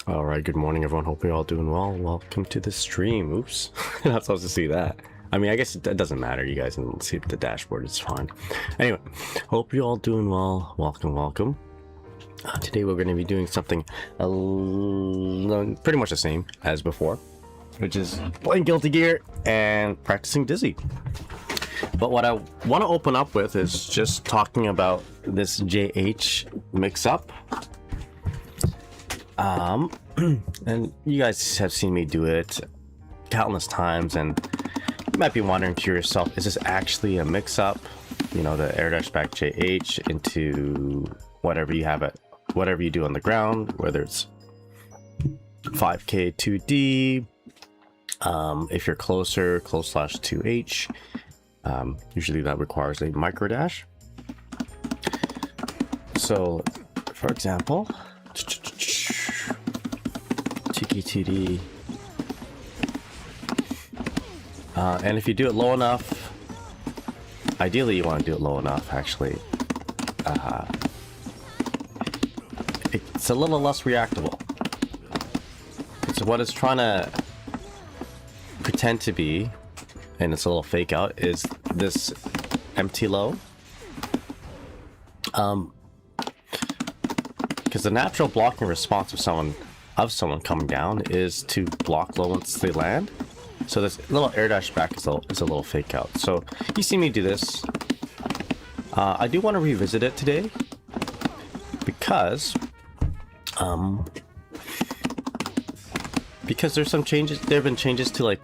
All right, good morning, everyone. Hope you're all doing well. Welcome to the stream. Oops, not supposed to see that. I mean, I guess it doesn't matter. You guys can see the dashboard. It's fine. Anyway, hope you're all doing well. Welcome. Today we're going to be doing something pretty much the same as before, which is playing Guilty Gear and practicing Dizzy. But what I want to open up with is just talking about this JH mix-up. And you guys have seen me do it countless times, and you might be wondering to yourself, is this actually a mix-up? You know, the air dash back JH into whatever you have it, whatever you do on the ground, whether it's 5K 2D, if you're closer, close/2H. Usually that requires a micro dash. So, for example, TKTD, and if you do it low enough, ideally you want to do it low enough, actually, it's a little less reactable. So what it's trying to pretend to be, and it's a little fake out, is this empty low. Because the natural blocking response of someone coming down is to block low once they land. So this little air dash back is a little fake out. So you see me do this. I do want to revisit it today because there's some changes. There have been changes to like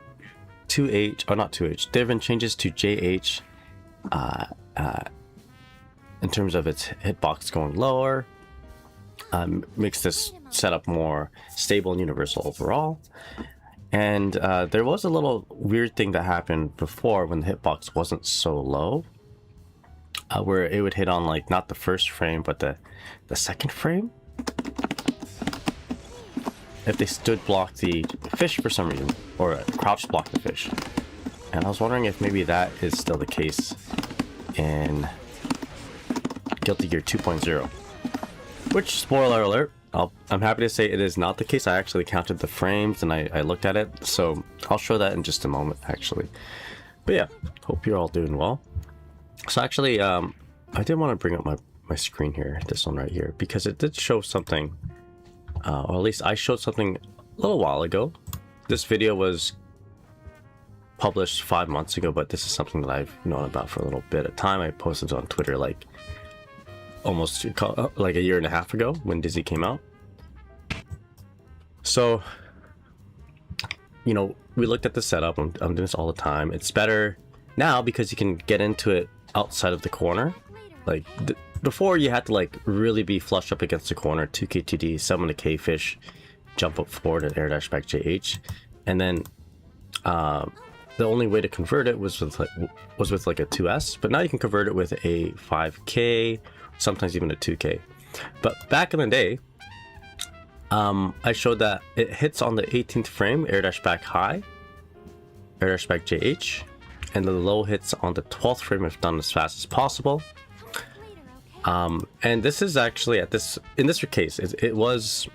2H, or not 2H. There have been changes to JH in terms of its hitbox going lower. Makes this setup more stable and universal overall. And there was a little weird thing that happened before when the hitbox wasn't so low, where it would hit on like not the first frame but the second frame if they stood block the fish for some reason, or crouch block the fish. And I was wondering if maybe that is still the case in Guilty Gear 2.0. Which, spoiler alert, I'm happy to say it is not the case. I actually counted the frames and I looked at it, so I'll show that in just a moment, actually. But yeah, hope you're all doing well. So actually, I did want to bring up my screen here, this one right here, because it did show something, or at least I showed something a little while ago. This video was published 5 months ago, but this is something that I've known about for a little bit of time. I posted it on Twitter like almost like a year and a half ago when Dizzy came out. So, you know, we looked at the setup. I'm doing this all the time. It's better now because you can get into it outside of the corner. Like before, you had to like really be flush up against the corner, 2K2D, summon a K fish, jump up forward and air dash back JH, and then the only way to convert it was with like a 2S. But now you can convert it with a 5K, sometimes even a 2K. But back in the day, I showed that it hits on the 18th frame, air dash back high, air dash back JH, and the low hits on the 12th frame if done as fast as possible. And this is actually in this case, it was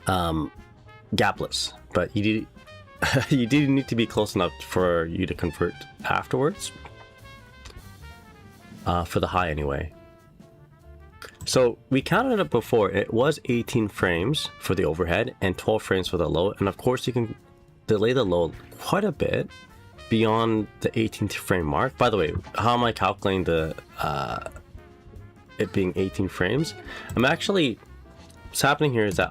gapless, but you did need to be close enough for you to convert afterwards, for the high anyway. So we counted it before. It was 18 frames for the overhead and 12 frames for the low, and of course you can delay the low quite a bit beyond the 18th frame mark. By the way, how am I calculating the it being 18 frames? I'm actually, what's happening here is that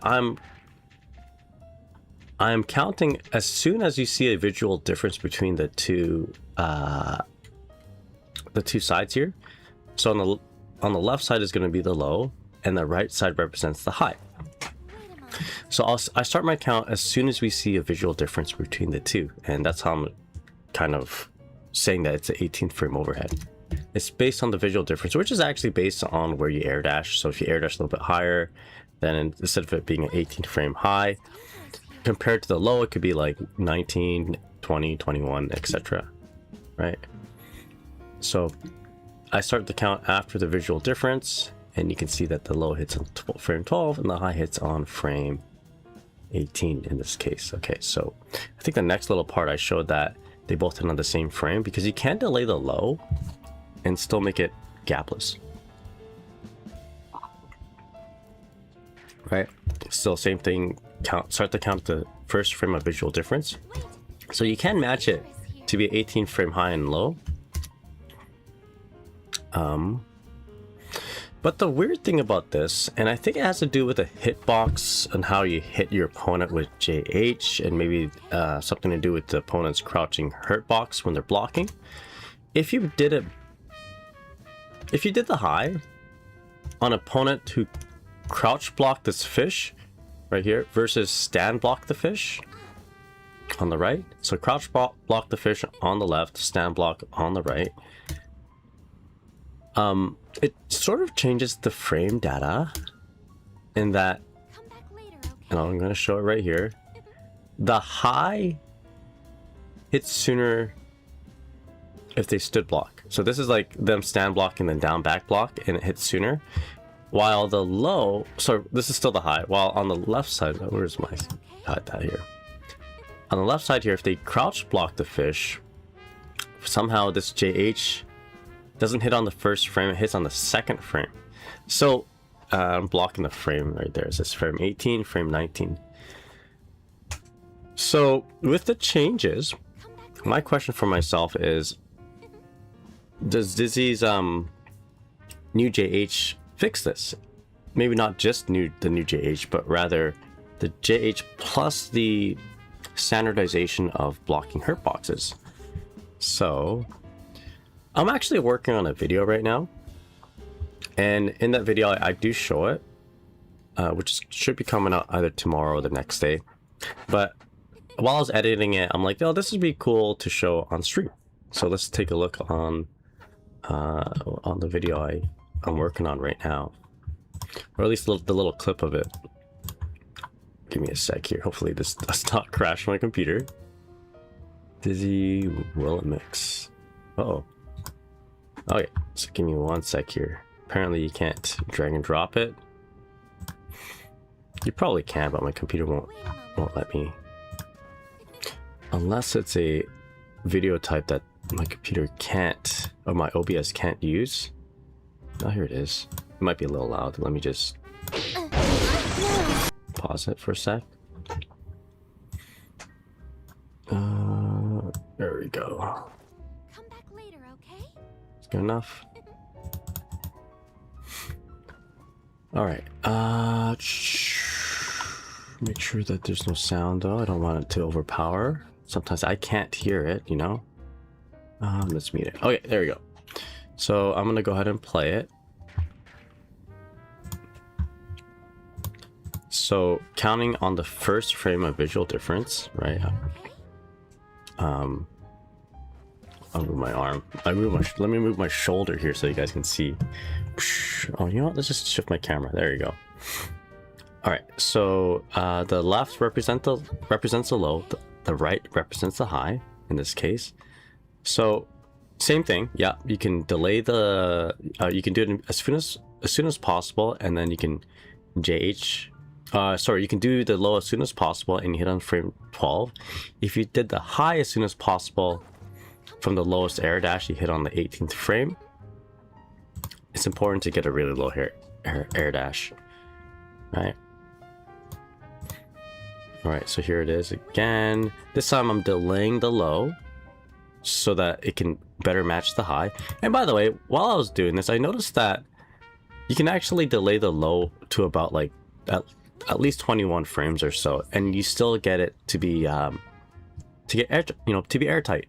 I'm counting as soon as you see a visual difference between the two sides here. So on the left side is going to be the low, and the right side represents the high. So I start my count as soon as we see a visual difference between the two, and that's how I'm kind of saying that it's an 18th frame overhead. It's based on the visual difference, which is actually based on where you air dash. So if you air dash a little bit higher, then instead of it being an 18th frame high, compared to the low, it could be like 19, 20, 21, etc. Right? So I start the count after the visual difference, and you can see that the low hits on frame 12 and the high hits on frame 18 in this case. Okay, so I think the next little part I showed that they both hit on the same frame, because you can delay the low and still make it gapless. Right? Still same thing, start to count the first frame of visual difference. So you can match it to be 18 frame high and low. But the weird thing about this, and I think it has to do with the hitbox and how you hit your opponent with JH, and maybe something to do with the opponent's crouching hurt box when they're blocking. If you did the high on opponent who crouch block this fish right here versus stand block the fish on the right, so crouch block the fish on the left, stand block on the right, it sort of changes the frame data in that, and I'm going to show it right here, the high hits sooner if they stood block. So this is like them stand block and then down back block, and it hits sooner, while the low, so this is still the high, while on the left side, where's my hide that here, on the left side here, if they crouch block the fish, somehow this JH doesn't hit on the first frame, it hits on the second frame. So I'm blocking the frame right there. It says frame 18, frame 19. So with the changes, my question for myself is, does Dizzy's new JH fix this? Maybe not just the new JH, but rather the JH plus the standardization of blocking hurt boxes. So I'm actually working on a video right now, and in that video I do show it, which should be coming out either tomorrow or the next day. But while I was editing it, I'm like, oh, this would be cool to show on stream. So let's take a look on the video I'm working on right now, or at least the little clip of it. Give me a sec here. Hopefully this does not crash my computer. Dizzy will it mix? Uh-oh. Okay, so give me one sec here. Apparently you can't drag and drop it. You probably can, but my computer won't let me. Unless it's a video type that my computer can't, or my OBS can't use. Oh, here it is. It might be a little loud. Let me just pause it for a sec. There we go. Come back later, okay? It's good enough. All right. Make sure that there's no sound though. I don't want it to overpower. Sometimes I can't hear it, you know. Let's mute it. Okay, there we go. So I'm gonna go ahead and play it. So counting on the first frame of visual difference, right? I'll move my arm. Let me move my shoulder here so you guys can see. Oh, you know what? Let's just shift my camera. There you go. All right. So the left represents the low. The right represents the high in this case. So same thing. Yeah, you can delay the. You can do it as soon as possible, and then you can JH. Sorry, you can do the low as soon as possible and hit on frame 12. If you did the high as soon as possible from the lowest air dash, you hit on the 18th frame. It's important to get a really low air dash, right? All right, so here it is again. This time I'm delaying the low so that it can better match the high. And by the way, while I was doing this, I noticed that you can actually delay the low to about like at least 21 frames or so, and you still get it to be to be airtight.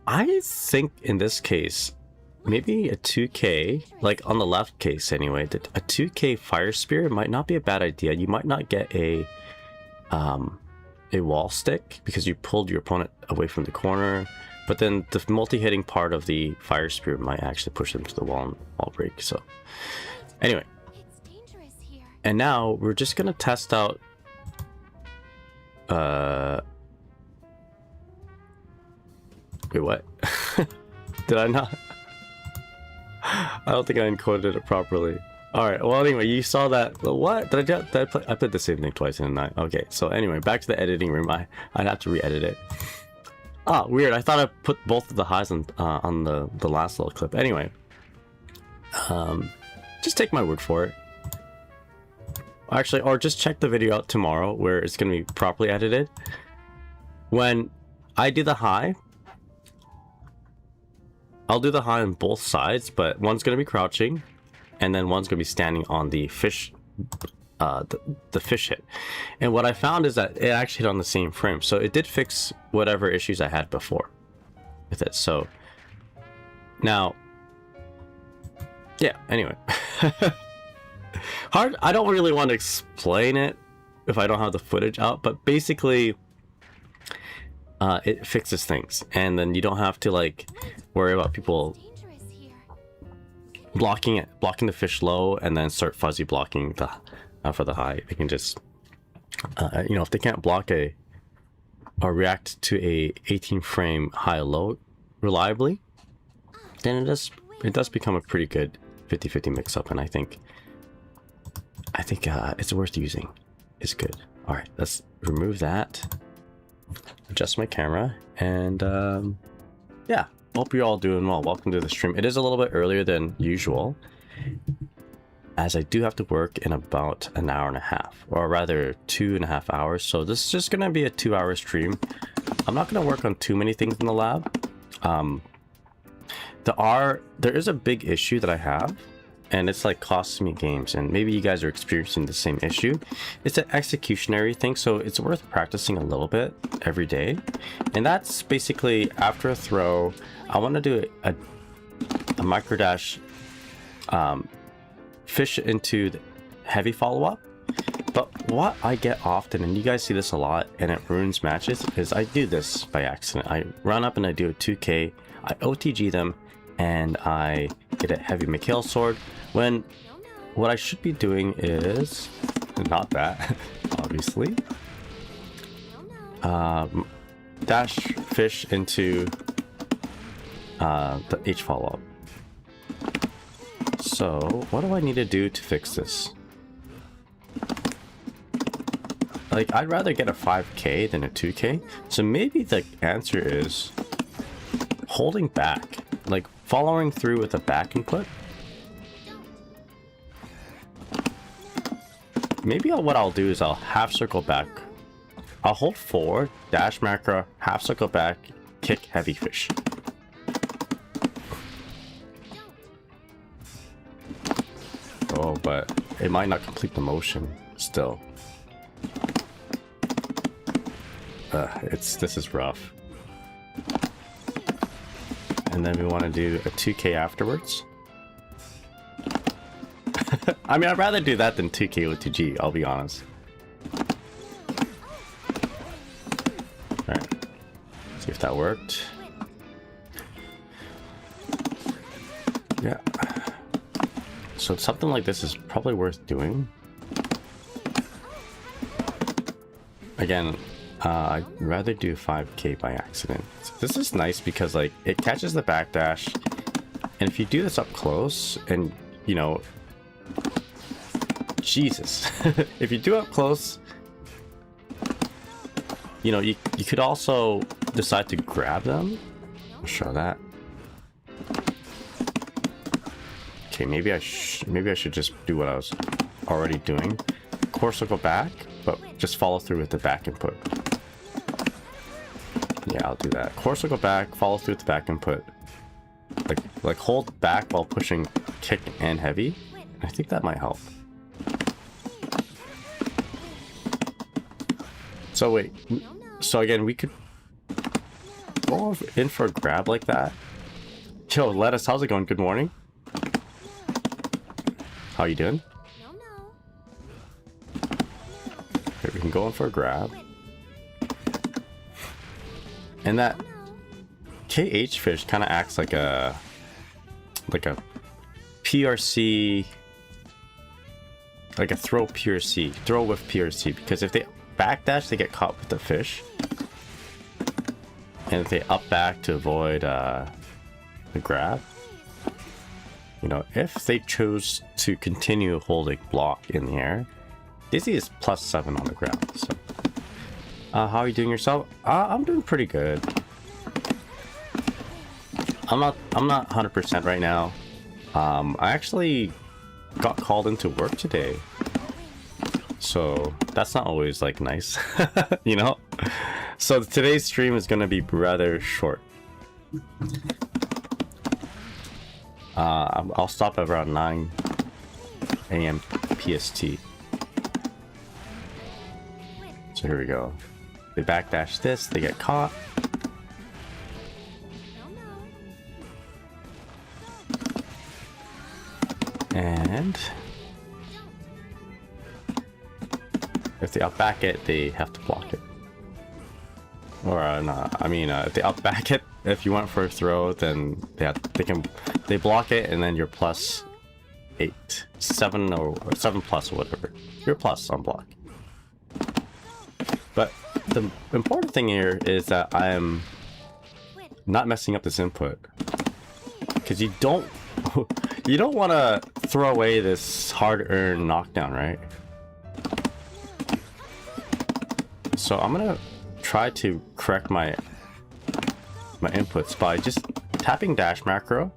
I think in this case, maybe a 2K, like on the left case anyway, a 2K fire spear might not be a bad idea. You might not get a wall stick because you pulled your opponent away from the corner, but then the multi-hitting part of the fire spear might actually push them to the wall and wall break. So anyway, and now we're just gonna test out wait, what? Did I not? I don't think I encoded it properly. All right. Well, anyway, you saw that. What did I play? I played the same thing twice in a night. Okay. So anyway, back to the editing room. I'd have to re-edit it. Ah, weird. I thought I put both of the highs on the last little clip. Anyway, just take my word for it. Actually, or just check the video out tomorrow where it's gonna be properly edited. When I do the high, I'll do the high on both sides, but one's gonna be crouching, and then one's gonna be standing on the fish, the fish hit. And what I found is that it actually hit on the same frame, so it did fix whatever issues I had before with it. So now, yeah. Anyway, hard. I don't really want to explain it if I don't have the footage out, but basically, it fixes things, and then you don't have to like worry about people blocking the fish low and then start fuzzy blocking the for the high. They can just you know, if they can't block or react to a 18 frame high low reliably, then it does become a pretty good 50-50 mix up, and I think it's worth using. It's good. All right, let's remove that, adjust my camera, and yeah, hope you're all doing well. Welcome to the stream. It is a little bit earlier than usual, as I do have to work in about an hour and a half, or rather 2.5 hours. So this is just gonna be a 2-hour stream. I'm not gonna work on too many things in the lab. There is a big issue that I have, and it's like costing me games, and maybe you guys are experiencing the same issue. It's an executionary thing, so it's worth practicing a little bit every day. And that's basically after a throw, I want to do a micro dash, fish into the heavy follow-up. But what I get often, and you guys see this a lot, and it ruins matches, is I do this by accident. I run up and I do a 2K, I OTG them, and I get a heavy McHale sword, when what I should be doing is not that, obviously. Dash fish into the H follow-up. So what do I need to do to fix this? Like, I'd rather get a 5K than a 2K. So maybe the answer is holding back, like following through with a back input. Maybe what I'll do is I'll half circle back. I'll hold forward, dash macro, half circle back, kick heavy fish. Oh, but it might not complete the motion still. This is rough. And then we want to do a 2K afterwards. I mean, I'd rather do that than 2K OTG, I'll be honest. Alright. See if that worked. Yeah. So something like this is probably worth doing. Again, I'd rather do 5K by accident. So this is nice because like it catches the backdash, and if you do this up close, and you know, Jesus, if you do it up close, you know, you could also decide to grab them. I'll show that. Okay, maybe I should just do what I was already doing. Core circle back, but just follow through with the back input. Yeah, I'll do that. Core circle back, follow through with the back input. Like hold back while pushing kick and heavy. I think that might help. So wait, so again, we could go in for a grab like that. Yo, Lettuce, how's it going? Good morning. How you doing? Okay, we can go in for a grab. And that KH fish kind of acts like a PRC, like a throw with PRC, because if they backdash, they get caught with the fish, and if they up back to avoid the grab, You know, if they chose to continue holding block in the air, Dizzy is +7 on the ground. So, how are you doing yourself? I'm doing pretty good. I'm not 100% right now. I actually got called into work today, so that's not always like nice, you know. So today's stream is gonna be rather short. I'll stop at around 9 a.m. PST. So here we go. They backdash this, they get caught. And if they outback it, they have to block it. Or no, I mean, if they outback it, if you went for a throw, then they block it, and then you're +8, 7 or 7 plus or whatever. You're plus on block. But the important thing here is that I am not messing up this input, because you don't want to throw away this hard-earned knockdown, right? So I'm gonna try to correct my inputs by just tapping dash macro,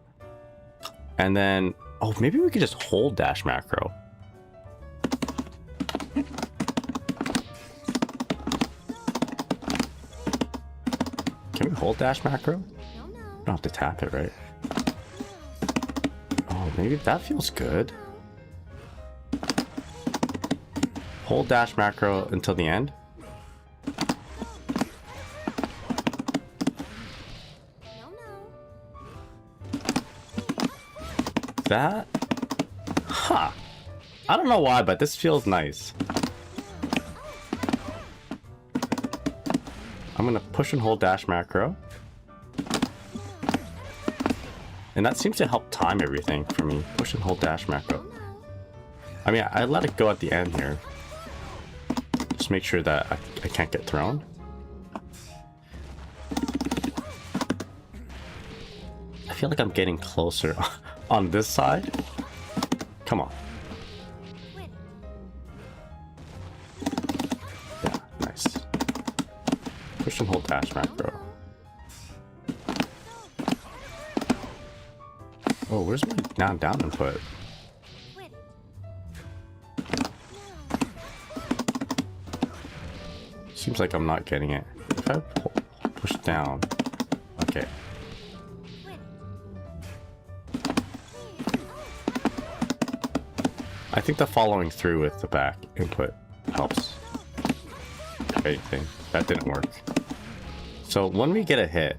and then maybe we could just hold dash macro. Can we hold dash macro? Don't have to tap it, right? Maybe that feels good. Hold dash macro until the end. That? Huh. I don't know why, but this feels nice. I'm gonna push and hold dash macro. And that seems to help time everything for me. Push and hold dash macro. I mean, I let it go at the end here. Just make sure that I can't get thrown. I feel like I'm getting closer on this side. Come on. Yeah, nice. Push and hold dash macro. Oh, where's my down input? Seems like I'm not getting it. If I push down, okay. I think the following through with the back input helps. If anything, that didn't work. So when we get a hit,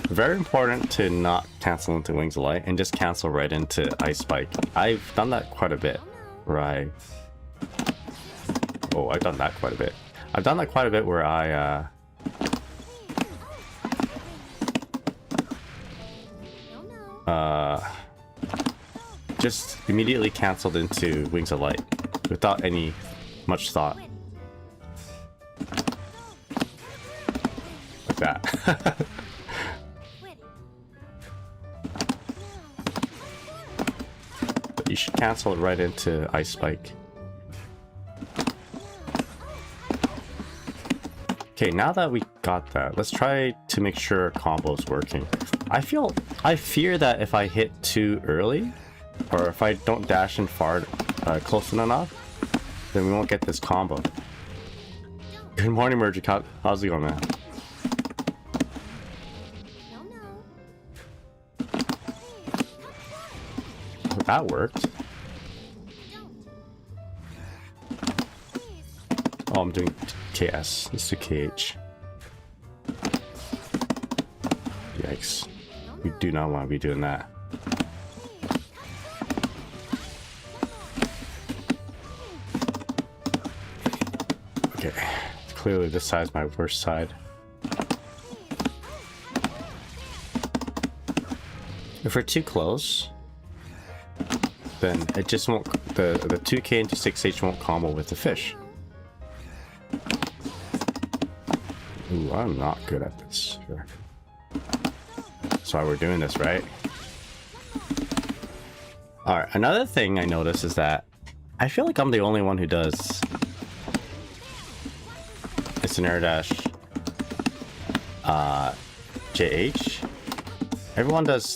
very important to not cancel into Wings of Light and just cancel right into Ice Spike. I've done that quite a bit. Right. Oh, I've done that quite a bit. I've done that quite a bit where I just immediately canceled into Wings of Light without any much thought. Like that. But you should cancel it right into Ice Spike. Okay, now that we got that, let's try to make sure our combo is working. I fear that if I hit too early, or if I don't dash in far close enough, then we won't get this combo. Good morning, Mergic. How's it going, man? Oh, that worked. Oh, I'm doing KS. Let's do KH. Yikes. We do not want to be doing that. Okay. Clearly this side's my worst side. If we're too close, then it just won't, the 2K into 6H won't combo with the fish. Ooh, I'm not good at this. Sure. That's why we're doing this, right? All right, another thing I noticed is that I feel like I'm the only one who does snare dash JH. Everyone does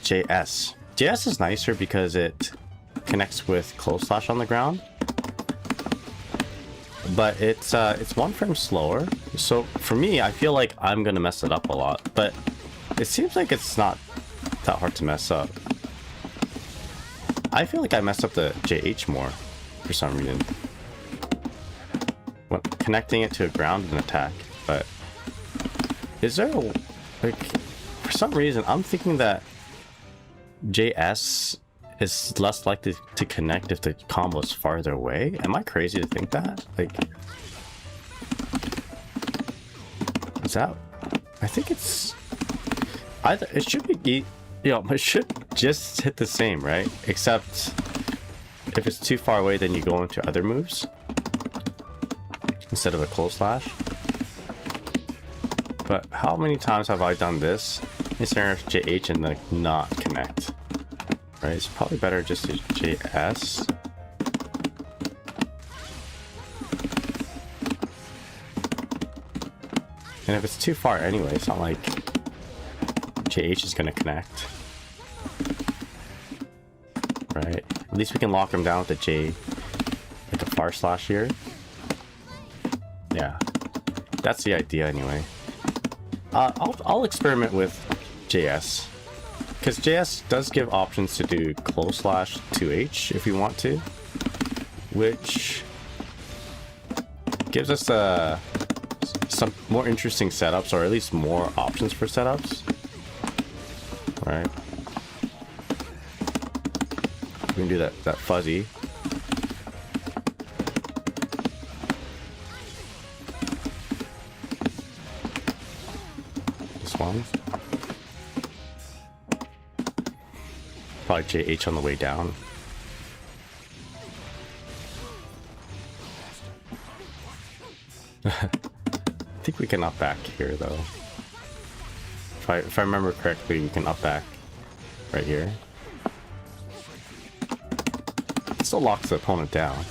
JS. JS is nicer because it connects with close slash on the ground, but it's 1 frame slower. So for me, I feel like I'm gonna mess it up a lot, but it seems like it's not that hard to mess up. I feel like I mess up the JH more for some reason when connecting it to a ground and attack. But is there a, like, for some reason I'm thinking that JS is less likely to connect if the combo is farther away? Am I crazy to think that? Like, is that, I think it's either, it should be, you know, it should just hit the same, right? Except if it's too far away, then you go into other moves instead of a close slash. But how many times have I done this instead of JH and like not connect? Right, it's probably better just to JS. And if it's too far anyway, it's not like JH is gonna connect. Right, at least we can lock him down with the J, like a far slash here. Yeah, that's the idea anyway. I'll experiment with JS, because JS does give options to do close slash 2H if you want to, which gives us some more interesting setups, or at least more options for setups. Right, we can do that fuzzy. This one probably JH on the way down. I think we can up back here though. If I remember correctly, we can up back right here. It still locks the opponent down.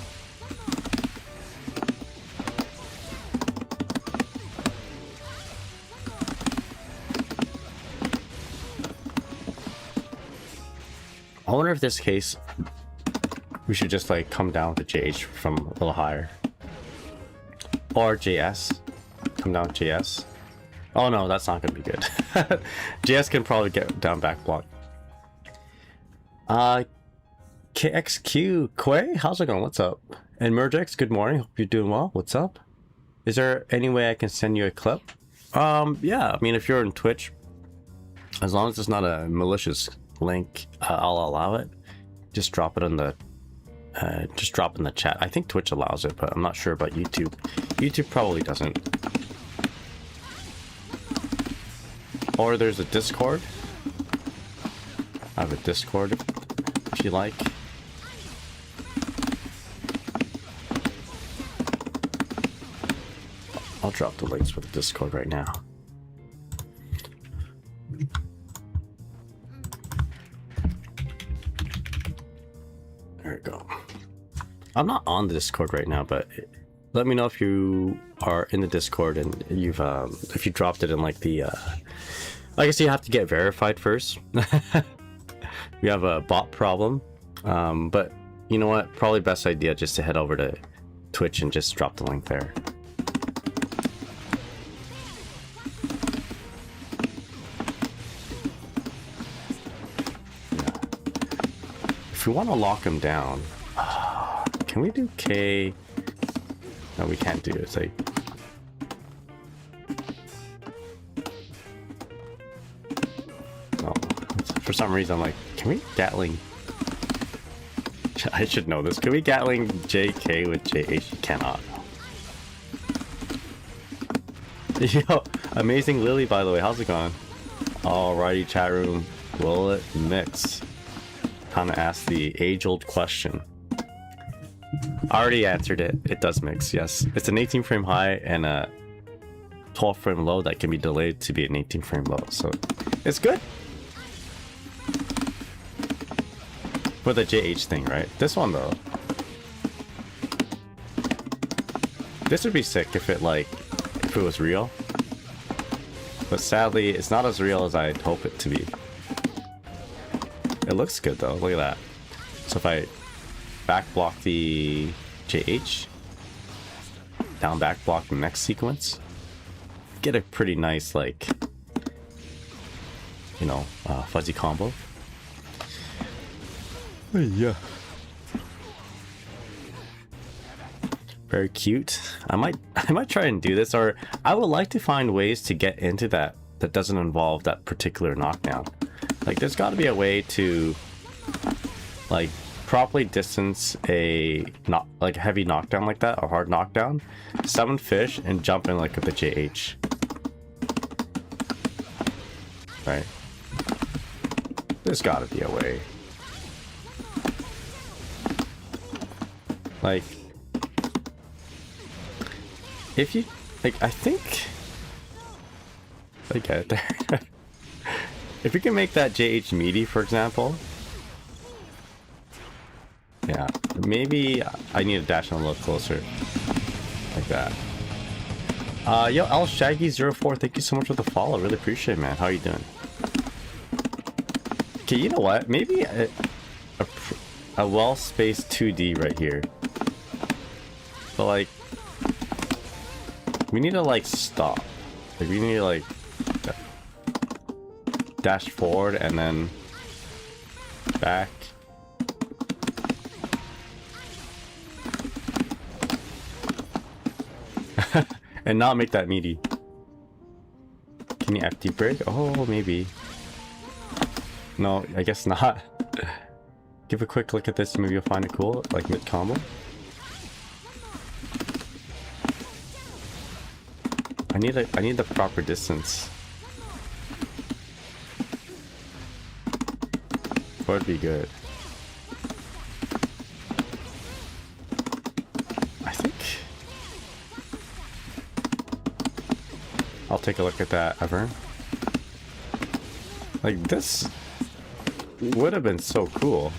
I wonder if this case we should just like come down to JH from a little higher, or JS. Come down JS. Oh no, that's not gonna be good. JS can probably get down back block. KXQ Quay, how's it going? What's up? And Mergex, good morning. Hope you're doing well. What's up? Is there any way I can send you a clip? Yeah, I mean, if you're on Twitch, as long as it's not a malicious link, I'll allow it. Just drop it on the just drop in the chat. I think Twitch allows it, but I'm not sure about YouTube. YouTube probably doesn't. Or there's a Discord. I have a Discord if you like. I'll drop the links for the Discord right now. There we go. I'm not on the Discord right now, but let me know if you are in the Discord and you've if you dropped it in like the I guess you have to get verified first. We have a bot problem, but you know what, probably best idea just to head over to Twitch and just drop the link there. Yeah. If we want to lock him down, can we do K? No, we can't do it. It's like, no, for some reason I'm like, can we Gatling? I should know this. Can we Gatling JK with JH? You cannot. Yo, amazing Lily, by the way. How's it going? Alrighty, chat room. Will it mix? Kind of asked the age-old question. I already answered it. It does mix, yes. It's an 18 frame high and a 12 frame low that can be delayed to be an 18 frame low. So it's good. For the JH thing, right? This one though. This would be sick if it was real. But sadly, it's not as real as I'd hope it to be. It looks good though, look at that. So if I back block the JH, down back block the next sequence, get a pretty nice fuzzy combo. Yeah. Very cute. I might try and do this, or I would like to find ways to get into that doesn't involve that particular knockdown. Like there's got to be a way to properly distance a heavy knockdown like that, a hard knockdown, summon fish and jump in with the JH. Right? There's got to be a way. If you I think I get it there. If we can make that JH meaty, for example, yeah, maybe I need to dash in a little closer, like that. Yo, L Shaggy04, thank you so much for the follow. Really appreciate it, man. How are you doing? Okay, you know what? Maybe a well-spaced 2D right here. But we need to stop. We need to dash forward and then back. And not make that meaty. Can you FD break? Oh, maybe. No, I guess not. Give a quick look at this, maybe you'll find it cool, mid combo. I need the proper distance. Would be good. I think I'll take a look at that, Ever. This would have been so cool.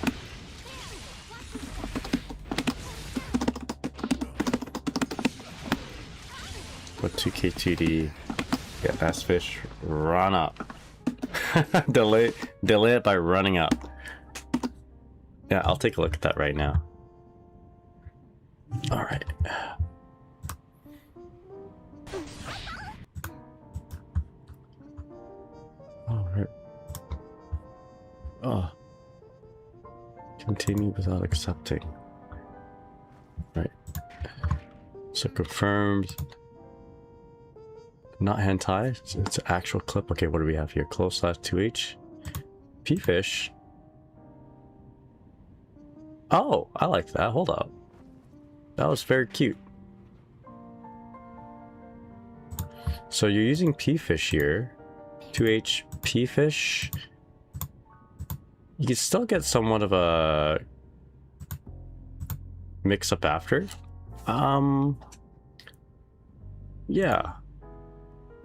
What 2K2D? Get fast fish, run up. delay it by running up. Yeah, I'll take a look at that right now. All right. All right. Oh. Continue without accepting. Right. So confirmed. Not hentai. It's an actual clip. Okay, what do we have here? Close slash 2H. P-fish. Oh, I like that. Hold up. That was very cute. So you're using P-fish here. 2H P-fish. You can still get somewhat of a mix-up after. Yeah.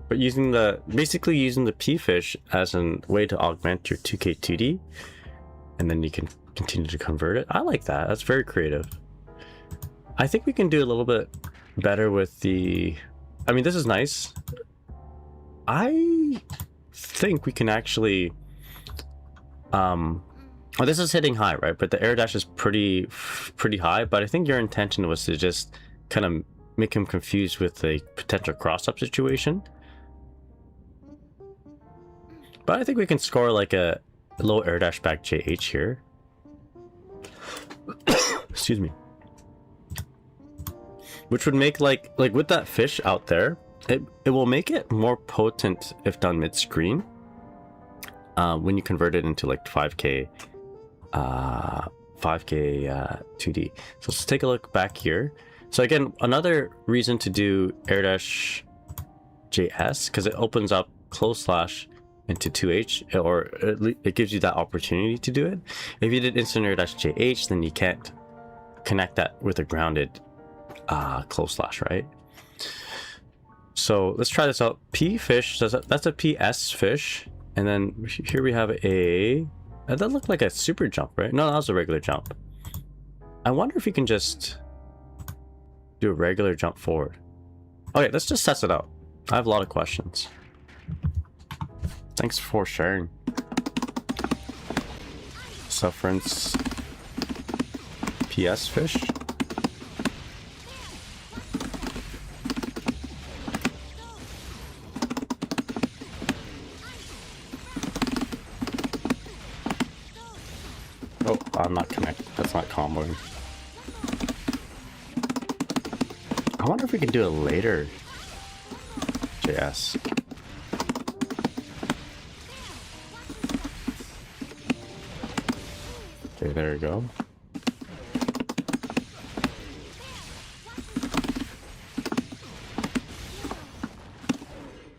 But basically using the P-fish as a way to augment your 2K2D, and then you can continue to convert it. I like that. That's very creative. I think we can do a little bit better with the... I mean, this is nice. I think we can actually... Well, this is hitting high, right? But the air dash is pretty high, but I think your intention was to just kind of make him confused with a potential cross-up situation. But I think we can score a low air dash back JH here. Excuse me. Which would make with that fish out there, it will make it more potent if done mid-screen. When you convert it into 5K 2D. So let's take a look back here. So again, another reason to do air dash JS, because it opens up close slash into 2H, or it gives you that opportunity to do it. If you did instant air dash JH, then you can't connect that with a grounded close slash, right? So let's try this out. P fish, that's a PS fish, and then here we have a That looked like a super jump, right? No, that was a regular jump. I wonder if you can just do a regular jump forward. Okay, let's just test it out. I have a lot of questions. Thanks for sharing. Sufferance. PS fish. Oh, I'm not connected. That's not comboing. I wonder if we can do it later. JS. Okay, there we go.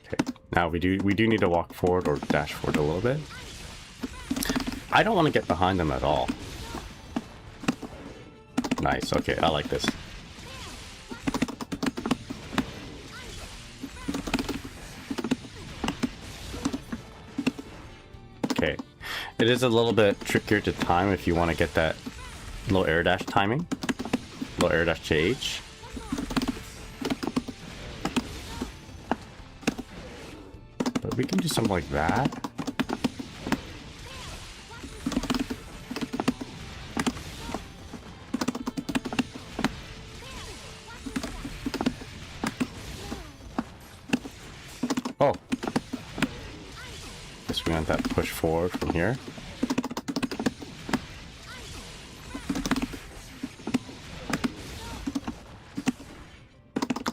Okay, now we do need to walk forward or dash forward a little bit. I don't want to get behind them at all. Nice. Okay, I like this. Okay. It is a little bit trickier to time if you want to get that low air dash timing. Low air dash JH. But we can do something like that. Oh. Guess we want that push forward from here.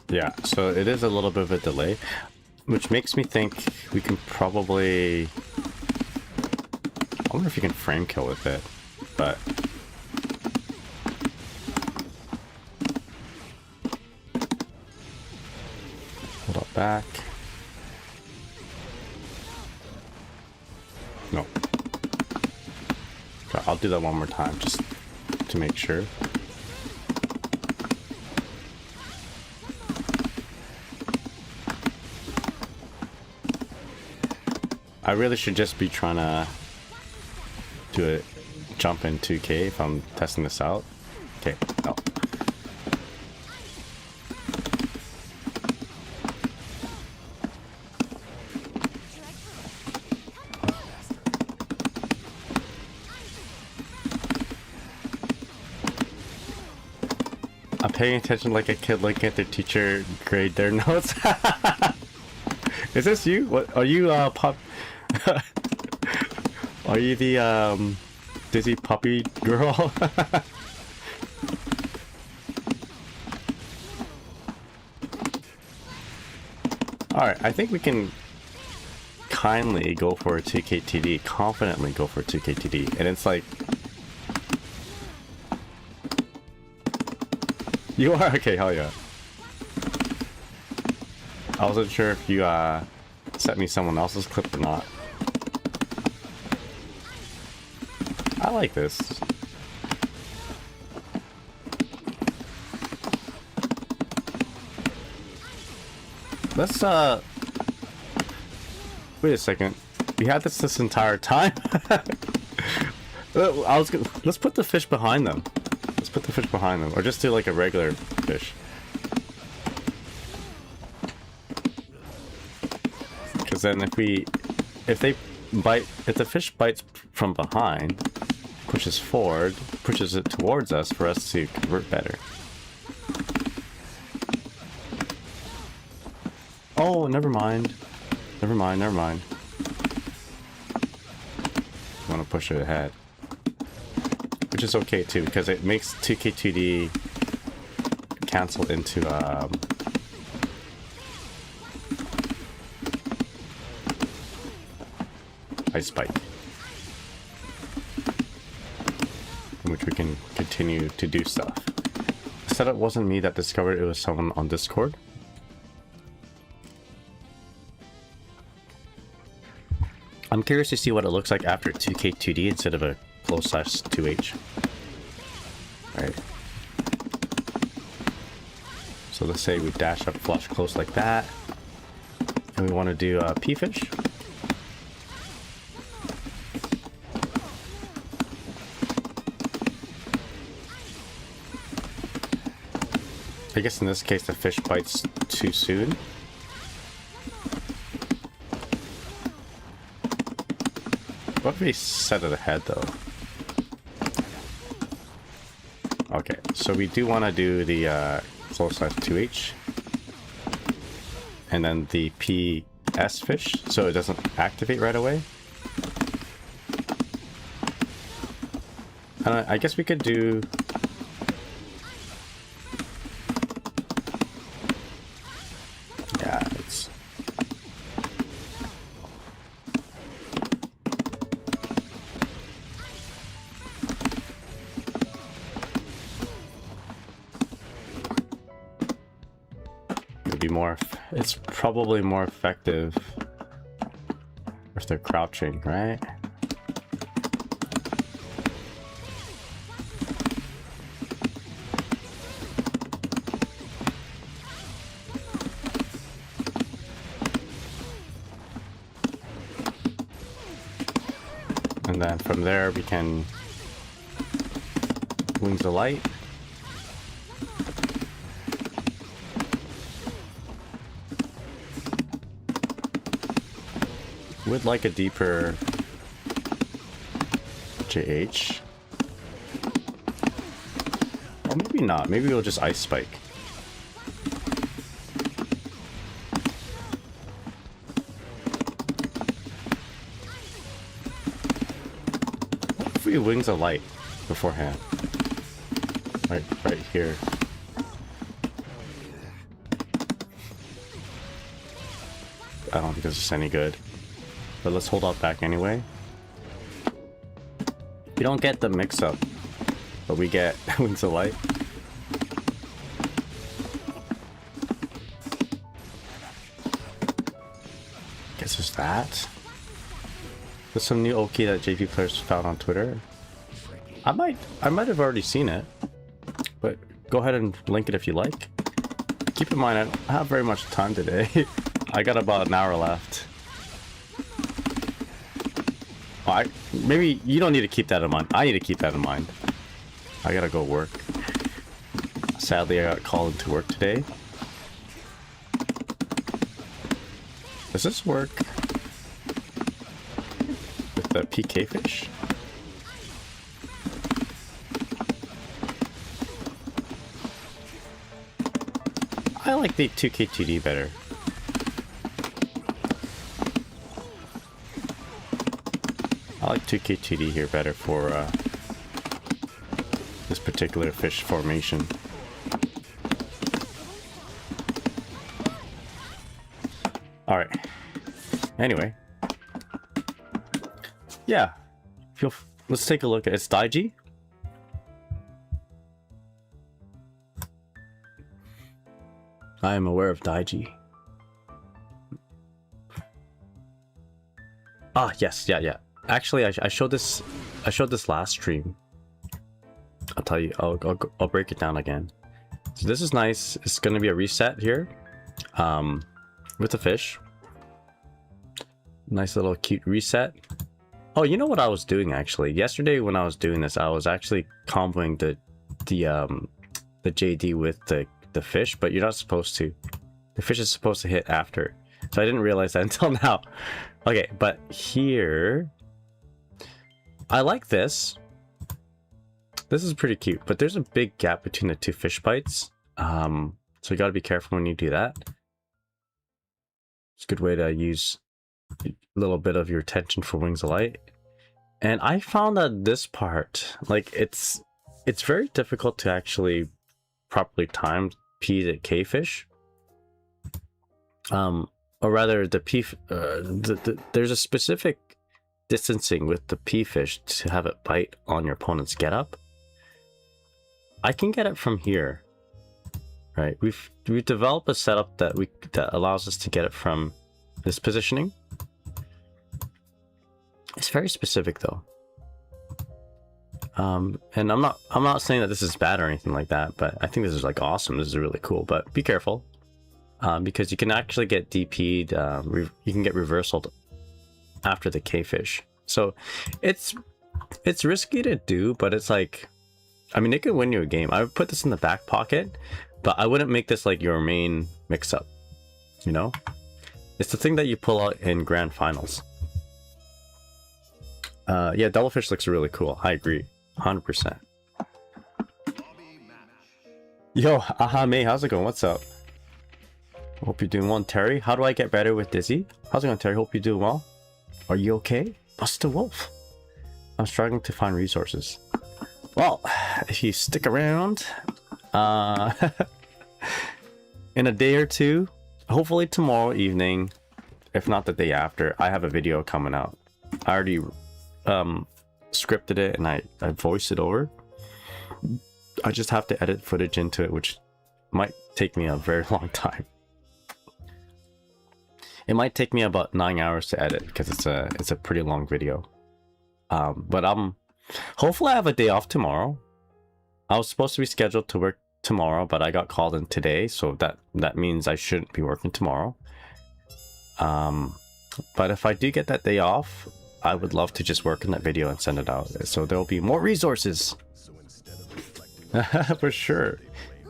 Yeah, so it is a little bit of a delay, which makes me think we can probably... I wonder if you can frame kill with it, but... Hold up back. No. Okay, I'll do that one more time just to make sure. I really should just be trying to do a jump in 2K if I'm testing this out. Okay, no. I'm paying attention like a kid looking at their teacher grade their notes. Is this you? What are you, pop? Are you the dizzy puppy girl? Alright, I think we can kindly go for a 2KTD, confidently go for a 2KTD, and it's like... You are? Okay, hell yeah. I wasn't sure if you sent me someone else's clip or not. I like this. Let's wait a second. We had this entire time. Let's put the fish behind them. Let's put the fish behind them, or just do like a regular fish. Because then if the fish bites from behind, pushes forward, pushes it towards us for us to convert better. Oh, never mind. Never mind. I want to push it ahead. Which is okay too, because it makes 2K2D cancel into ice bite, in which we can continue to do stuff. I said it wasn't me that discovered it, was someone on Discord. I'm curious to see what it looks like after 2K2D instead of a close/2H. Alright. So let's say we dash up flush close like that. And we want to do a P-fish. I guess in this case the fish bites too soon. What if we set it ahead though? Okay, so we do want to do the close size 2H. And then the PS fish, so it doesn't activate right away. I guess we could do... Yeah, it's... It'd be more... It's probably more effective if they're crouching, right? And then from there we can wings of light. Would like a deeper JH. Or maybe not. Maybe we'll just ice spike. What if we wings of light beforehand? Right here. I don't think this is any good. But let's hold out back anyway. We don't get the mix-up, but we get wings of light. Guess it's that. There's some new Oki that JP players found on Twitter. I might have already seen it, but go ahead and link it if you like. Keep in mind I don't have very much time today. I got about an hour left. Maybe you don't need to keep that in mind. I need to keep that in mind. I gotta go work. Sadly, I got called into work today. Does this work with the PK fish? I like the 2K2D better. I like 2K2D here better for this particular fish formation. Alright. Anyway. Yeah. Let's take a look at it's Daiji. I am aware of Daiji. Ah, yes, yeah. Actually, I showed this last stream. I'll tell you. I'll break it down again. So this is nice. It's gonna be a reset here, with the fish. Nice little cute reset. Oh, you know what I was doing actually? Yesterday when I was doing this, I was actually comboing the JD with the fish, but you're not supposed to. The fish is supposed to hit after. So I didn't realize that until now. Okay, but here. I like this. This is pretty cute, but there's a big gap between the two fish bites. So you gotta be careful when you do that. It's a good way to use a little bit of your attention for wings of light. And I found that this part, like it's very difficult to actually properly time P to K fish. Or rather the P, there's a specific distancing with the P fish to have it bite on your opponent's get up. I can get it from here, right? We've developed a setup that allows us to get it from this positioning. It's very specific though, and I'm not saying that this is bad or anything like that, but I think this is like awesome. This is really cool, but be careful, because you can actually get DP'd. You can get reversaled after the K fish, so it's risky to do, but it's like, I mean, it could win you a game. I would put this in the back pocket, But I wouldn't make this like your main mix-up, you know? It's the thing that you pull out in grand finals. Yeah, Devilfish looks really cool. I agree, 100%. Yo, Aha May, how's it going? What's up? Hope you're doing well. Terry, how do I get better with Dizzy? How's it going, Terry? Hope you're doing well. Are you okay? Buster Wolf. I'm struggling to find resources. Well, if you stick around, in a day or two, hopefully tomorrow evening, if not the day after, I have a video coming out. I already scripted it and I voiced it over. I just have to edit footage into it, which might take me a very long time. It might take me about 9 hours to edit because it's a pretty long video. But hopefully I have a day off tomorrow. I was supposed to be scheduled to work tomorrow, but I got called in today, so that means I shouldn't be working tomorrow. But if I do get that day off, I would love to just work on that video and send it out. So there'll be more resources. For sure.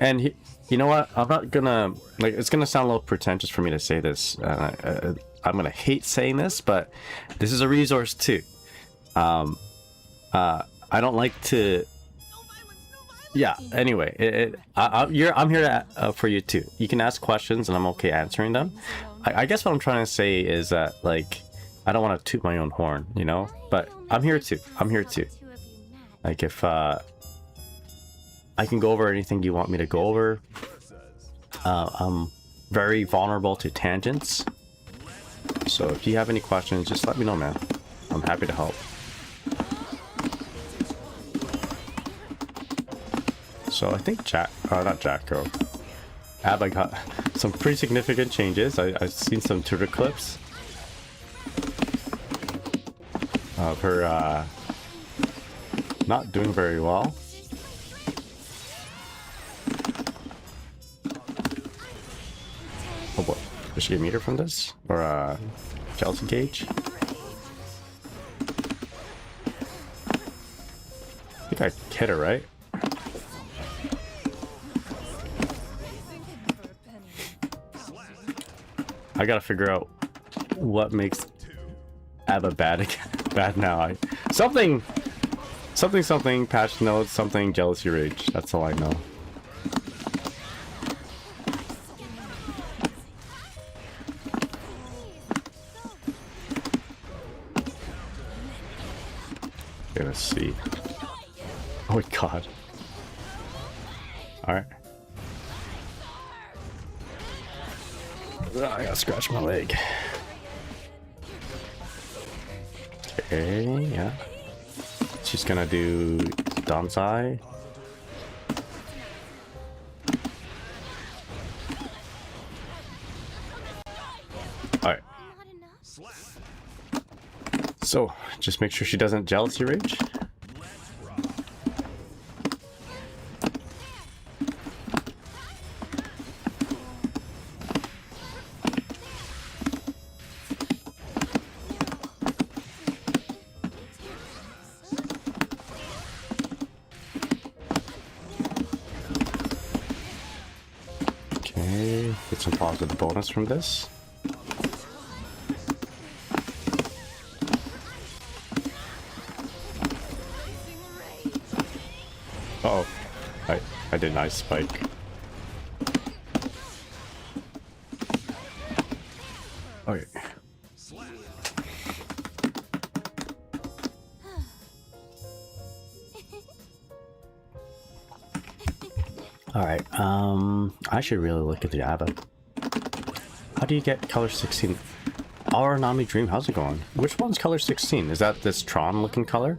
And you know what? I'm not gonna, like, it's gonna sound a little pretentious for me to say this. I'm gonna hate saying this, but this is a resource too. I don't like to. Yeah. Anyway, I'm here for you too. You can ask questions, and I'm okay answering them. I guess what I'm trying to say is that, like, I don't want to toot my own horn, you know. But I'm here too. I'm here too. Like, if I can go over anything you want me to go over. I'm very vulnerable to tangents. So if you have any questions, just let me know, man. I'm happy to help. So I think not Jacko. Abba got some pretty significant changes. I've seen some Twitter clips of her not doing very well. Oh boy, does she get a meter from this? Or a jealousy gauge? I think I hit her, right? I gotta figure out what makes Abba bad again. Bad now. Something, patch notes, something jealousy rage. That's all I know. Okay, let's see. Oh my god. Alright. I gotta scratch my leg. Okay, yeah. She's gonna do Danzai. Alright. So, just make sure she doesn't jealousy rage. Okay, get some positive bonus from this. Uh oh, I did a nice spike. Okay. Alright, I should really look at the Abba. How do you get color 16? Our Nami Dream, how's it going? Which one's color 16? Is that this Tron looking color?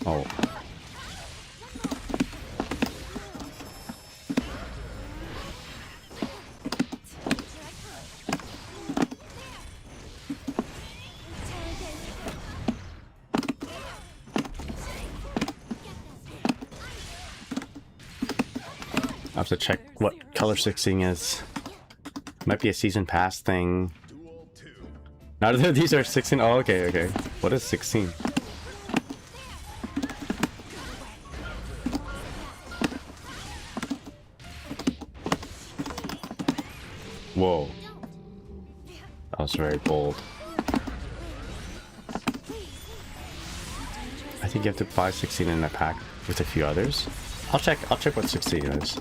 Oh. I have to check what color 16 is. Might be a season pass thing. Now these are 16. Oh, okay, okay. What is 16? Whoa. That was very bold. I think you have to buy 16 in a pack with a few others. I'll check what 16 is.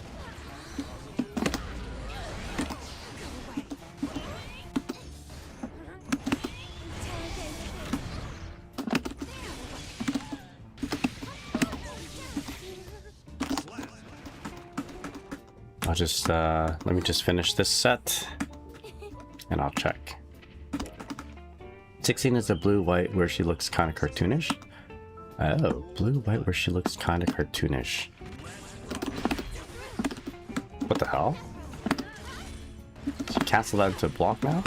I'll just let me just finish this set and I'll check. 16 is a blue white where she looks kind of cartoonish. Oh, blue white where she looks kind of cartoonish. What the hell? Did you cancel that into a block now?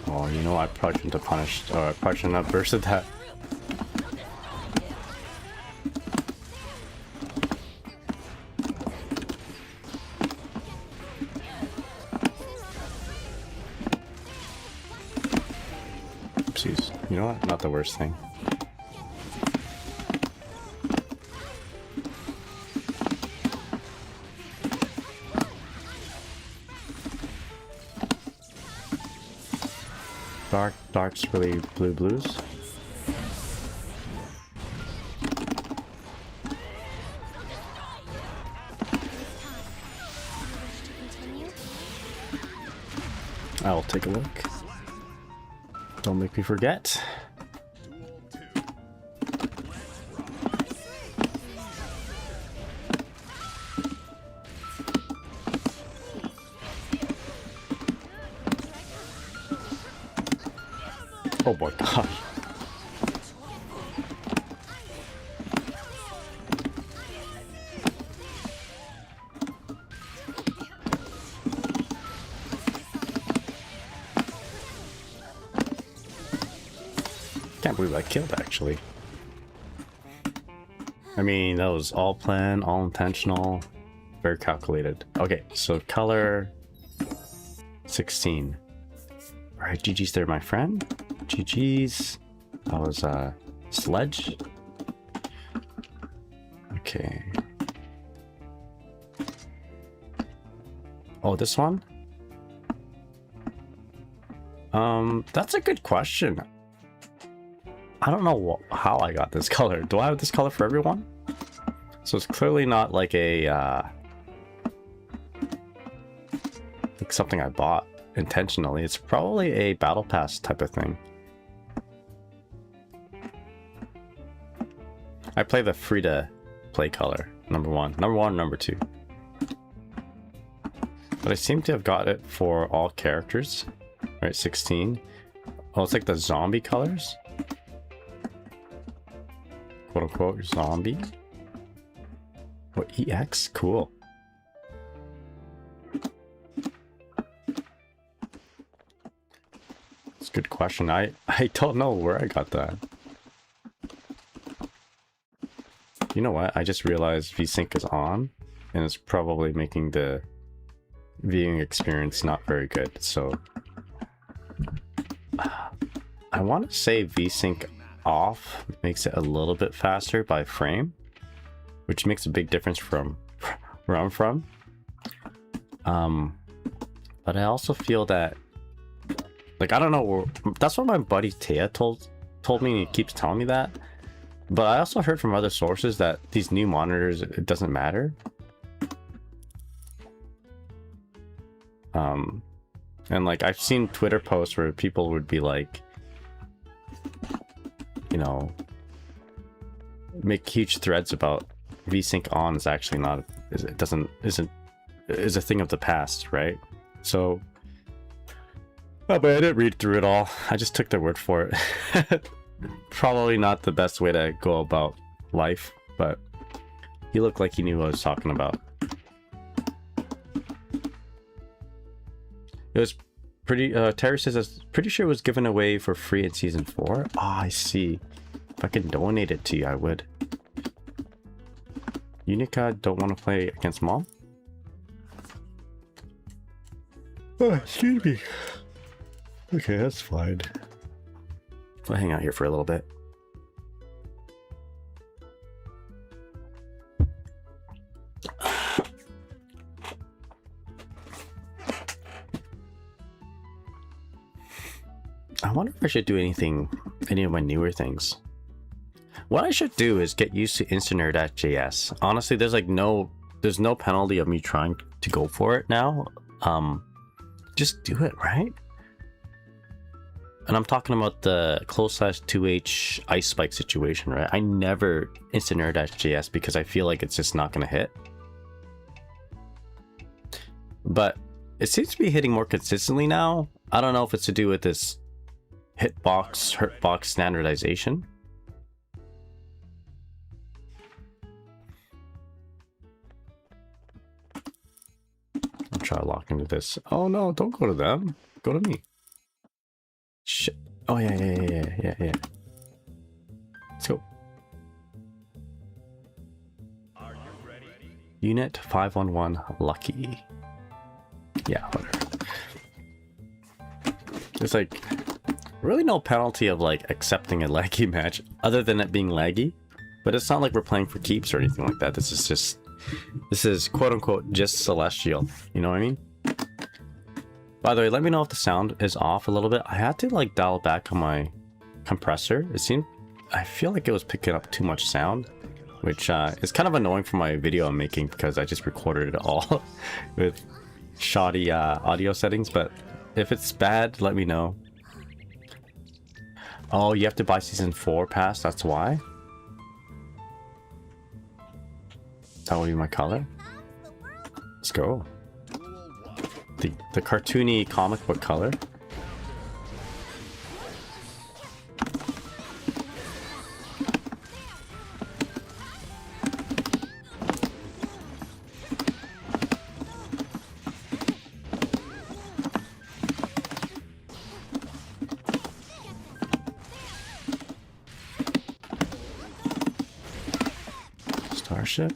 Oh, you know, I probably shouldn't have punished, or I probably shouldn't have bursted that. Oopsies. You know what? Not the worst thing. Dark's really blues. I'll take a look. Don't make me forget. Oh my gosh. Can't believe I killed actually. I mean, that was all planned, all intentional, very calculated. Okay, so color 16. All right, GG's there, my friend. GG's. That was Sledge. Okay. Oh, this one? That's a good question. I don't know how I got this color. Do I have this color for everyone? So it's clearly not like a like something I bought intentionally. It's probably a battle pass type of thing. I play the free to play color, number one, number two. But I seem to have got it for all characters, right? 16. Oh, it's like the zombie colors, quote unquote zombie. What, EX? Cool. It's a good question. I don't know where I got that. You know what? I just realized VSync is on, and it's probably making the viewing experience not very good. So I want to say VSync off makes it a little bit faster by frame, which makes a big difference from where I'm from. But I also feel that, like, I don't know, that's what my buddy Taya told me, and he keeps telling me that. But I also heard from other sources that these new monitors, it doesn't matter. And like, I've seen Twitter posts where people would be like, you know, make huge threads about VSync on is actually not, is a thing of the past, right? So, oh, but I didn't read through it all. I just took their word for it. Probably not the best way to go about life, but he looked like he knew what I was talking about. It was pretty, Terry says, it's pretty sure it was given away for free in season 4. Ah, I see. If I can donate it to you, I would. Unica don't want to play against mom? Oh, excuse me. Okay, that's fine. I'll hang out here for a little bit. I wonder if I should do any of my newer things. What I should do is get used to instant.js. Honestly, there's no penalty of me trying to go for it now. Just do it, right? And I'm talking about the /2h ice spike situation, right? I never instant.js because I feel like it's just not going to hit. But it seems to be hitting more consistently now. I don't know if it's to do with this hurtbox standardization. I'll try to lock into this. Oh no, don't go to them. Go to me. Shit. Oh yeah. Let's go. Are you ready? Unit 511 lucky. Yeah, whatever. There's like really no penalty of like accepting a laggy match other than it being laggy, but it's not like we're playing for keeps or anything like that. This is quote unquote just celestial, you know what I mean? By the way, let me know if the sound is off a little bit. I had to like dial back on my compressor. I feel like it was picking up too much sound, which is kind of annoying for my video I'm making because I just recorded it all with shoddy audio settings. But if it's bad, let me know. Oh, you have to buy season 4 pass, that's why? That would be my color. Let's go. The cartoony comic book color. Starship.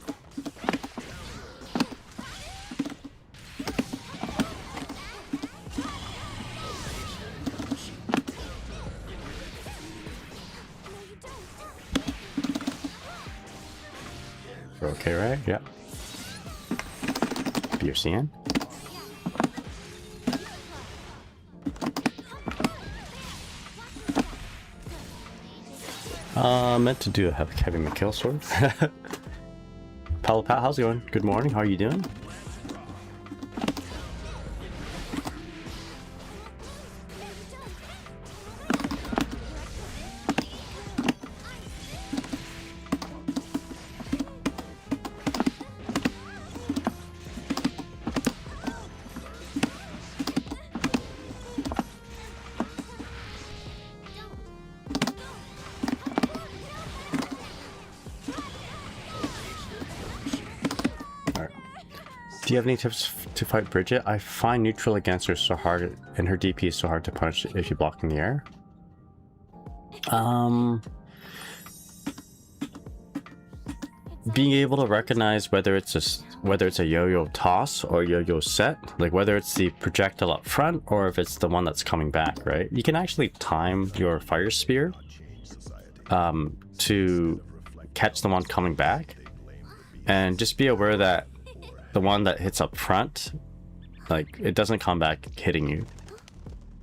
We're okay, right? Yeah. BRCN. Meant to do a heavy McKill sword. Pal, how's it going? Good morning. How are you doing? Do you have any tips to fight Bridget? I find neutral against her so hard, and her DP is so hard to punish if you block in the air. Being able to recognize whether it's a yo-yo toss or yo-yo set, like whether it's the projectile up front or if it's the one that's coming back, right? You can actually time your fire spear to catch the one coming back, and just be aware that the one that hits up front, like it doesn't come back hitting you,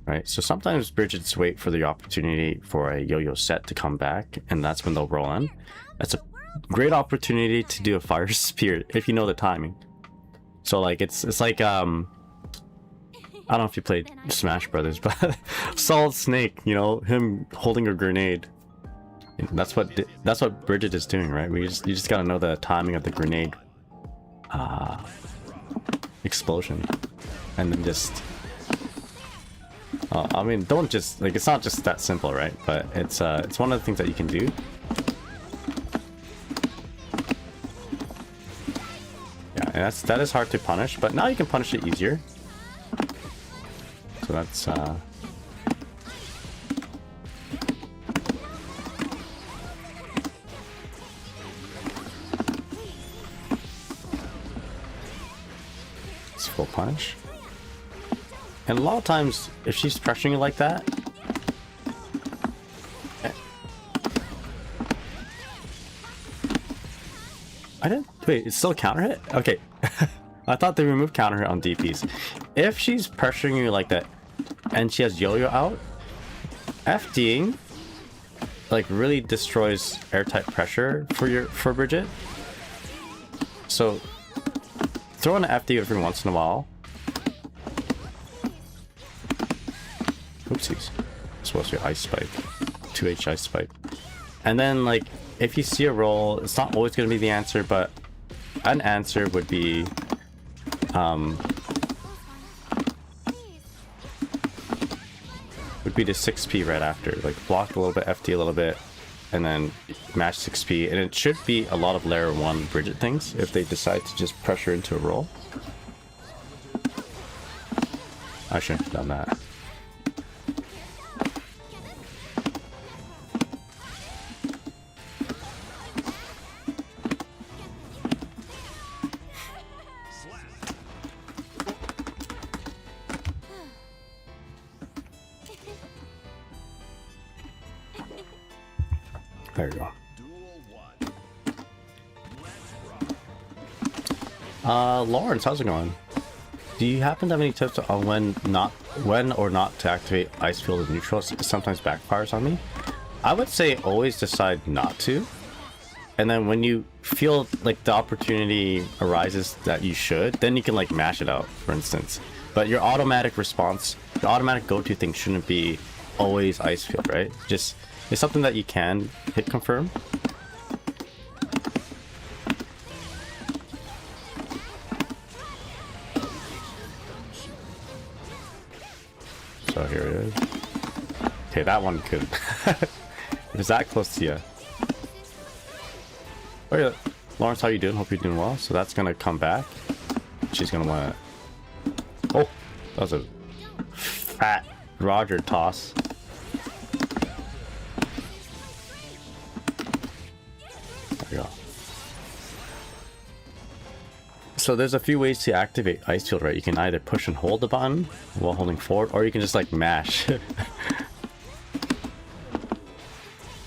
right? So sometimes Bridgets wait for the opportunity for a yo-yo set to come back, and that's when they'll roll in. That's a great opportunity to do a fire spear if you know the timing. So like it's like I don't know if you played Smash Brothers, but Solid Snake, you know, him holding a grenade. That's what Bridget is doing, right? You just gotta know the timing of the grenade explosion, and then just I mean, don't just like, it's not just that simple, right? But it's one of the things that you can do. Yeah, and that is hard to punish, but now you can punish it easier. So that's full punch. And a lot of times, if she's pressuring you like that, I didn't wait. It's still counter hit. Okay, I thought they removed counter hit on DPs. If she's pressuring you like that, and she has yo-yo out, FDing like really destroys airtight pressure for Bridget. So throw in an FD every once in a while. Oopsies. It's supposed to be ice spike. 2H ice spike. And then like if you see a roll, it's not always going to be the answer, but an answer would be the 6P right after. Like block a little bit, FD a little bit, and then match 6P. And it should be a lot of layer 1 Bridget things if they decide to just pressure into a roll. I shouldn't have done that. There you go. Lawrence, how's it going? Do you happen to have any tips on when or not to activate ice field of neutral? It sometimes backfires on me. I would say always decide not to, and then when you feel like the opportunity arises that you should, then you can like mash it out, for instance. But your automatic response, the automatic go-to thing shouldn't be always ice field, right? Just it's something that you can hit confirm. So here it is. Okay, that one could. It is that close to you. Oh yeah, Lawrence, how you doing? Hope you're doing well. So that's gonna come back. She's gonna want to. Oh, that was a fat Roger toss. So there's a few ways to activate ice field, right? You can either push and hold the button while holding forward, or you can just like mash.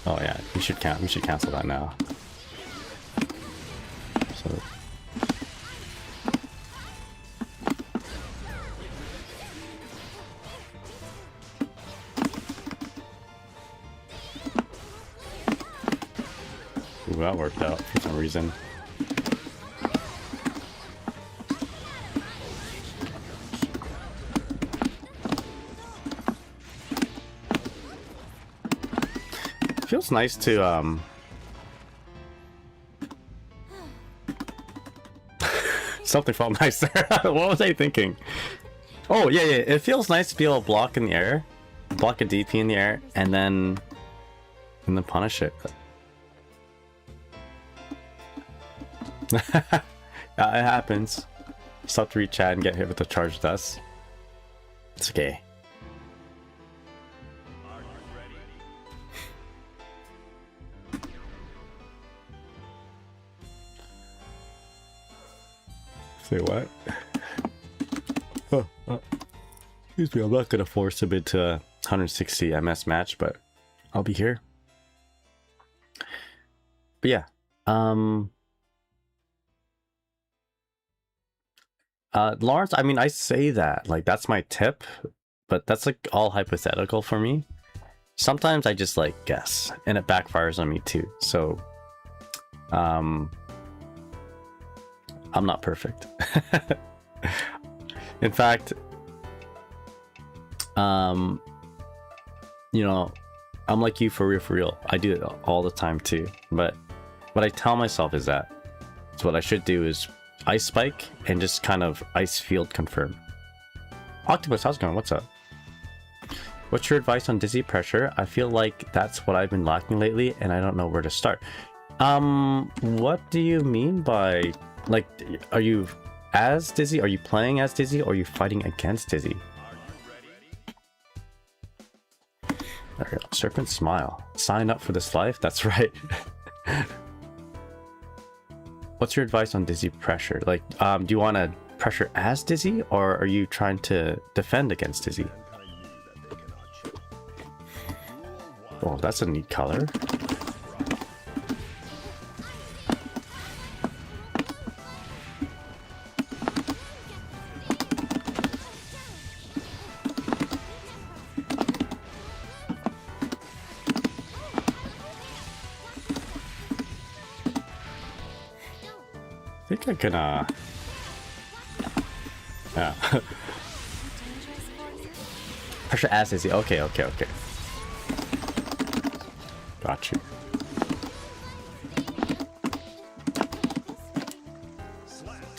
Oh yeah, we should cancel that now. So ooh, that worked out for some reason. Feels nice to something felt nice there. What was I thinking? Oh yeah, it feels nice to be able to block in the air, block a DP in the air, and then punish it. It happens. Stop to reach chat and get hit with the charged dust. It's okay. Say what? Excuse me, I'm not gonna force him into a 160 MS match, but I'll be here. But yeah, Lawrence, I mean, I say that like that's my tip, but that's like all hypothetical for me. Sometimes I just like guess, and it backfires on me too. So, I'm not perfect. In fact, you know, I'm like you for real. I do it all the time too. But what I tell myself is that so what I should do is ice spike and just kind of ice field confirm. Octopus, how's it going? What's up? What's your advice on dizzy pressure? I feel like that's what I've been lacking lately, and I don't know where to start. What do you mean by like? Are you as dizzy? Are you playing as dizzy? Or are you fighting against dizzy? There we go. Serpent smile. Sign up for this life. That's right. What's your advice on dizzy pressure? Like, do you want to pressure as Dizzy, or are you trying to defend against Dizzy? Oh, that's a neat color. I think I can, yeah. Pressure as Dizzy. Okay. Got you.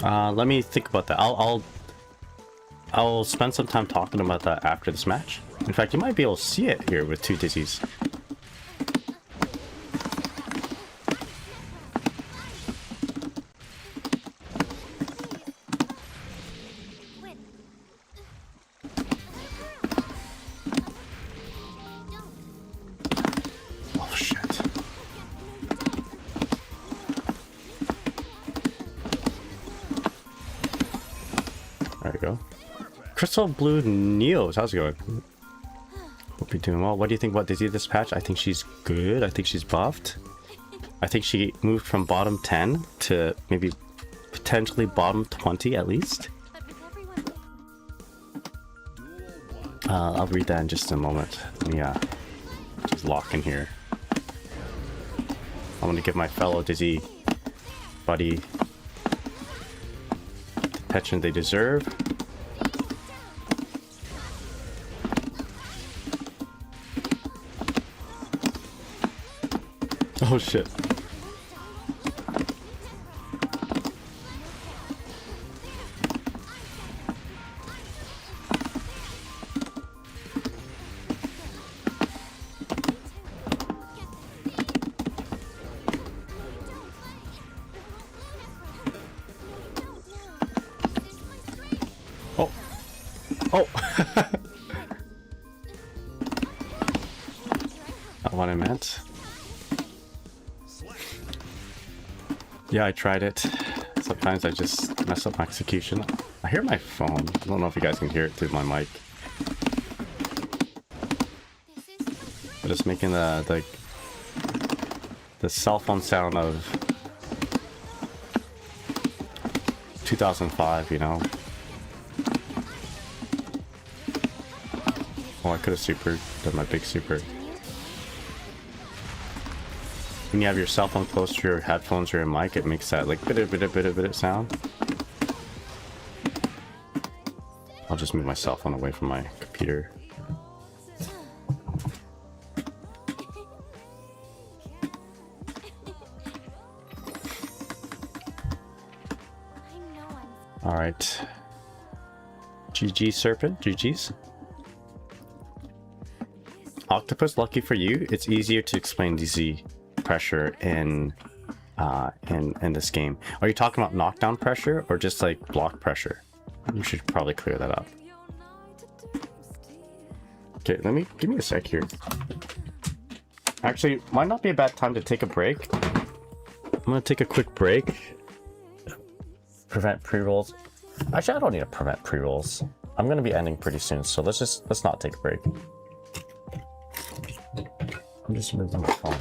Let me think about that. I'll spend some time talking about that after this match. In fact, you might be able to see it here with two Dizzies. Crystal Blue Neos, how's it going? Hope you're doing well. What do you think about Dizzy this patch? I think she's good. I think she's buffed. I think she moved from bottom 10 to maybe potentially bottom 20 at least. I'll read that in just a moment. Let me just lock in here. I want to give my fellow Dizzy buddy the attention they deserve. Oh shit. Oh. Oh. Not what I meant. Yeah, I tried it. Sometimes I just mess up my execution. I hear my phone. I don't know if you guys can hear it through my mic. But it's making the cell phone sound of 2005, you know? Oh, I could have supered. Done my big super. When you have your cell phone close to your headphones or your mic, it makes that like bit sound. I'll just move my cell phone away from my computer. All right. GG Serpent, GG's. Octopus, lucky for you, it's easier to explain DC pressure in this game. Are you talking about knockdown pressure or just like block pressure? You should probably clear that up. Okay, give me a sec here. Actually, might not be a bad time to take a break. I'm gonna take a quick break. Prevent pre-rolls. Actually, I don't need to prevent pre-rolls. I'm gonna be ending pretty soon, so let's not take a break. I'm just moving my phone.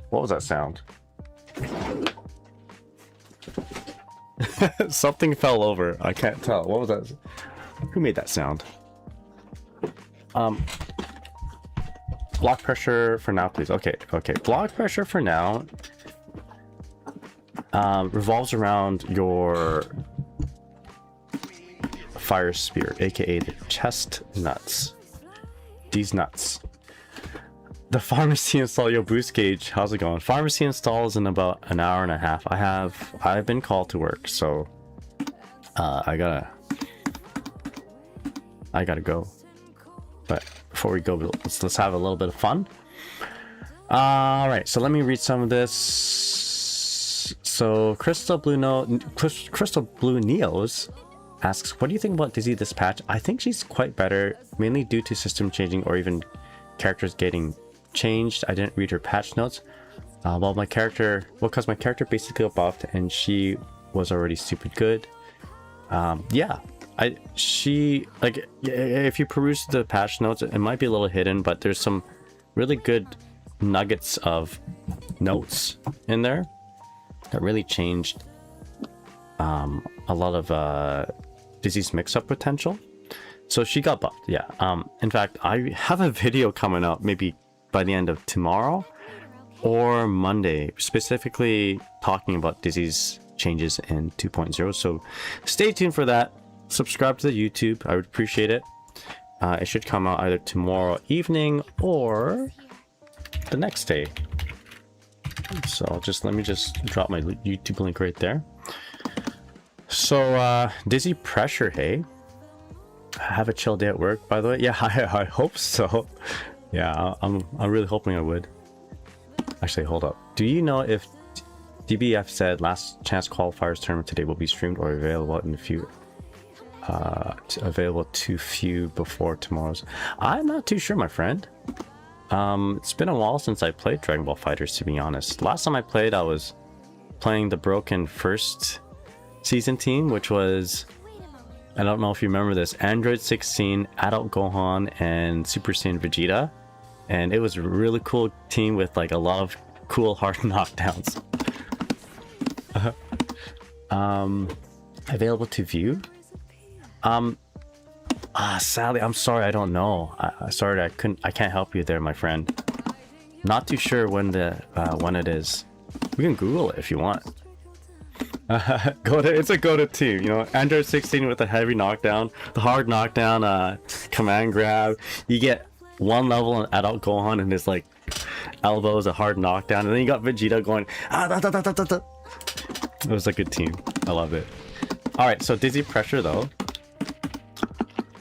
What was that sound? Something fell over. I can't tell. What was that? Who made that sound? Block pressure for now, please. Okay. Block pressure for now revolves around your fire spear, aka the chest nuts. These nuts. The pharmacy install, yo, boost gauge, how's it going? Pharmacy install is in about an hour and a half. I've been called to work, so I gotta go. But before we go, let's have a little bit of fun. All right, so let me read some of this. So Crystal Blue Neos asks, what do you think about Dizzy this patch? I think she's quite better, mainly due to system changing or even characters getting changed. I didn't read her patch notes. Because my character basically got buffed and she was already stupid good. Yeah, she like if you peruse the patch notes, it might be a little hidden, but there's some really good nuggets of notes in there that really changed a lot of Dizzy's mix-up potential. So she got buffed, yeah. In fact, I have a video coming out maybe by the end of tomorrow or Monday, specifically talking about Dizzy's changes in 2.0. So stay tuned for that. Subscribe to the YouTube. I would appreciate it. It should come out either tomorrow evening or the next day. So let me just drop my YouTube link right there. So Dizzy pressure, hey. Have a chill day at work, by the way. Yeah, I hope so. Yeah, I'm really hoping I would. Actually, hold up. Do you know if DBF said last chance qualifiers tournament today will be streamed or available in a few available to few before tomorrow's? I'm not too sure, my friend. It's been a while since I played Dragon Ball FighterZ, to be honest. Last time I played, I was playing the broken first season team, which was, I don't know if you remember this, Android 16, Adult Gohan, and Super Saiyan Vegeta. And it was a really cool team with like a lot of cool hard knockdowns. Available to view? Sadly, I'm sorry, I don't know. Sorry, I can't help you there, my friend. Not too sure when it is. We can Google it if you want. It's a go-to team, you know. Android 16 with a heavy knockdown, the hard knockdown, command grab. You get one level on Adult Gohan and his like elbows, a hard knockdown, and then you got Vegeta going. It was a good team. I love it. All right, so Dizzy pressure though.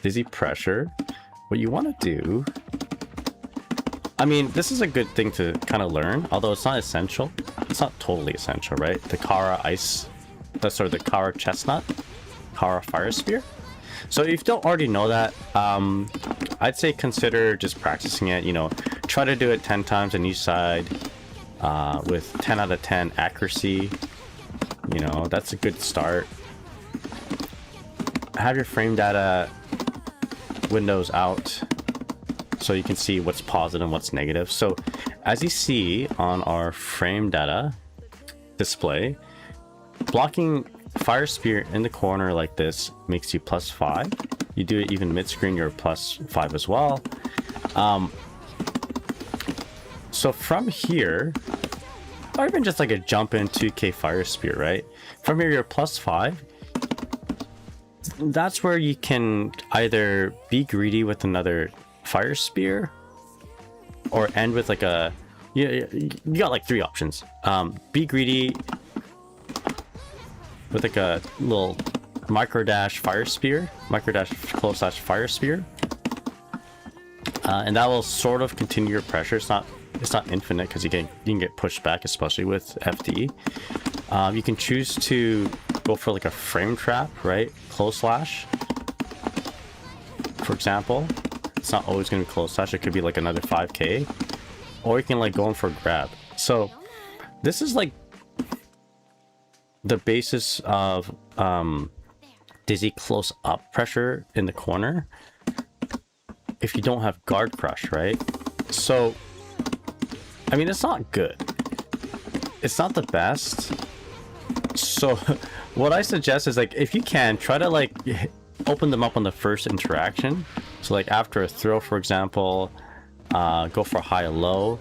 Dizzy pressure. What you want to do? I mean, this is a good thing to kind of learn, although it's not essential. It's not totally essential, right? The Kara ice, the Kara chestnut, Kara fire spear. So if you don't already know that, I'd say consider just practicing it. You know, try to do it 10 times on each side with 10 out of 10 accuracy. You know, that's a good start. Have your frame data windows out so you can see what's positive and what's negative. So as you see on our frame data display, blocking fire spear in the corner like this makes you +5. You do it even mid-screen, you're +5 as well. So from here, or even just like a jump in 2k fire spear, right? From here, you're +5. That's where you can either be greedy with another fire spear or end with like a, you got like 3 options. Be greedy with like a little micro dash fire spear, micro dash close slash fire spear, and that will sort of continue your pressure. It's not infinite because you can get pushed back, especially with FD. You can choose to go for like a frame trap, right? Close slash, for example. It's not always going to be close slash. It could be like another 5k, or you can like go in for a grab. So this is like the basis of Dizzy close up pressure in the corner if you don't have guard crush, right? So I mean, it's not good, it's not the best. So what I suggest is, like, if you can, try to like open them up on the first interaction. So like after a throw, for example, go for high or low.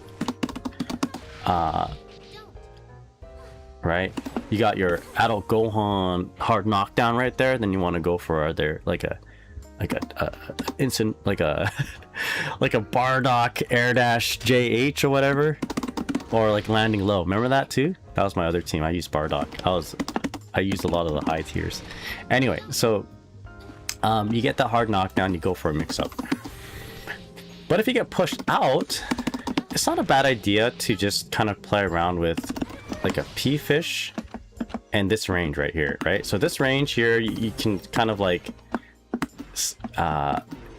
Right, you got your Adult Gohan hard knockdown right there. Then you want to go for either like a instant, like a like a Bardock air dash JH or whatever, or like landing low. Remember that too? That was my other team. I used Bardock. I used a lot of the high tiers. Anyway, so you get that hard knockdown, you go for a mix-up. But if you get pushed out, it's not a bad idea to just kind of play around with like a P-fish and this range right here, right? So this range here, you can kind of like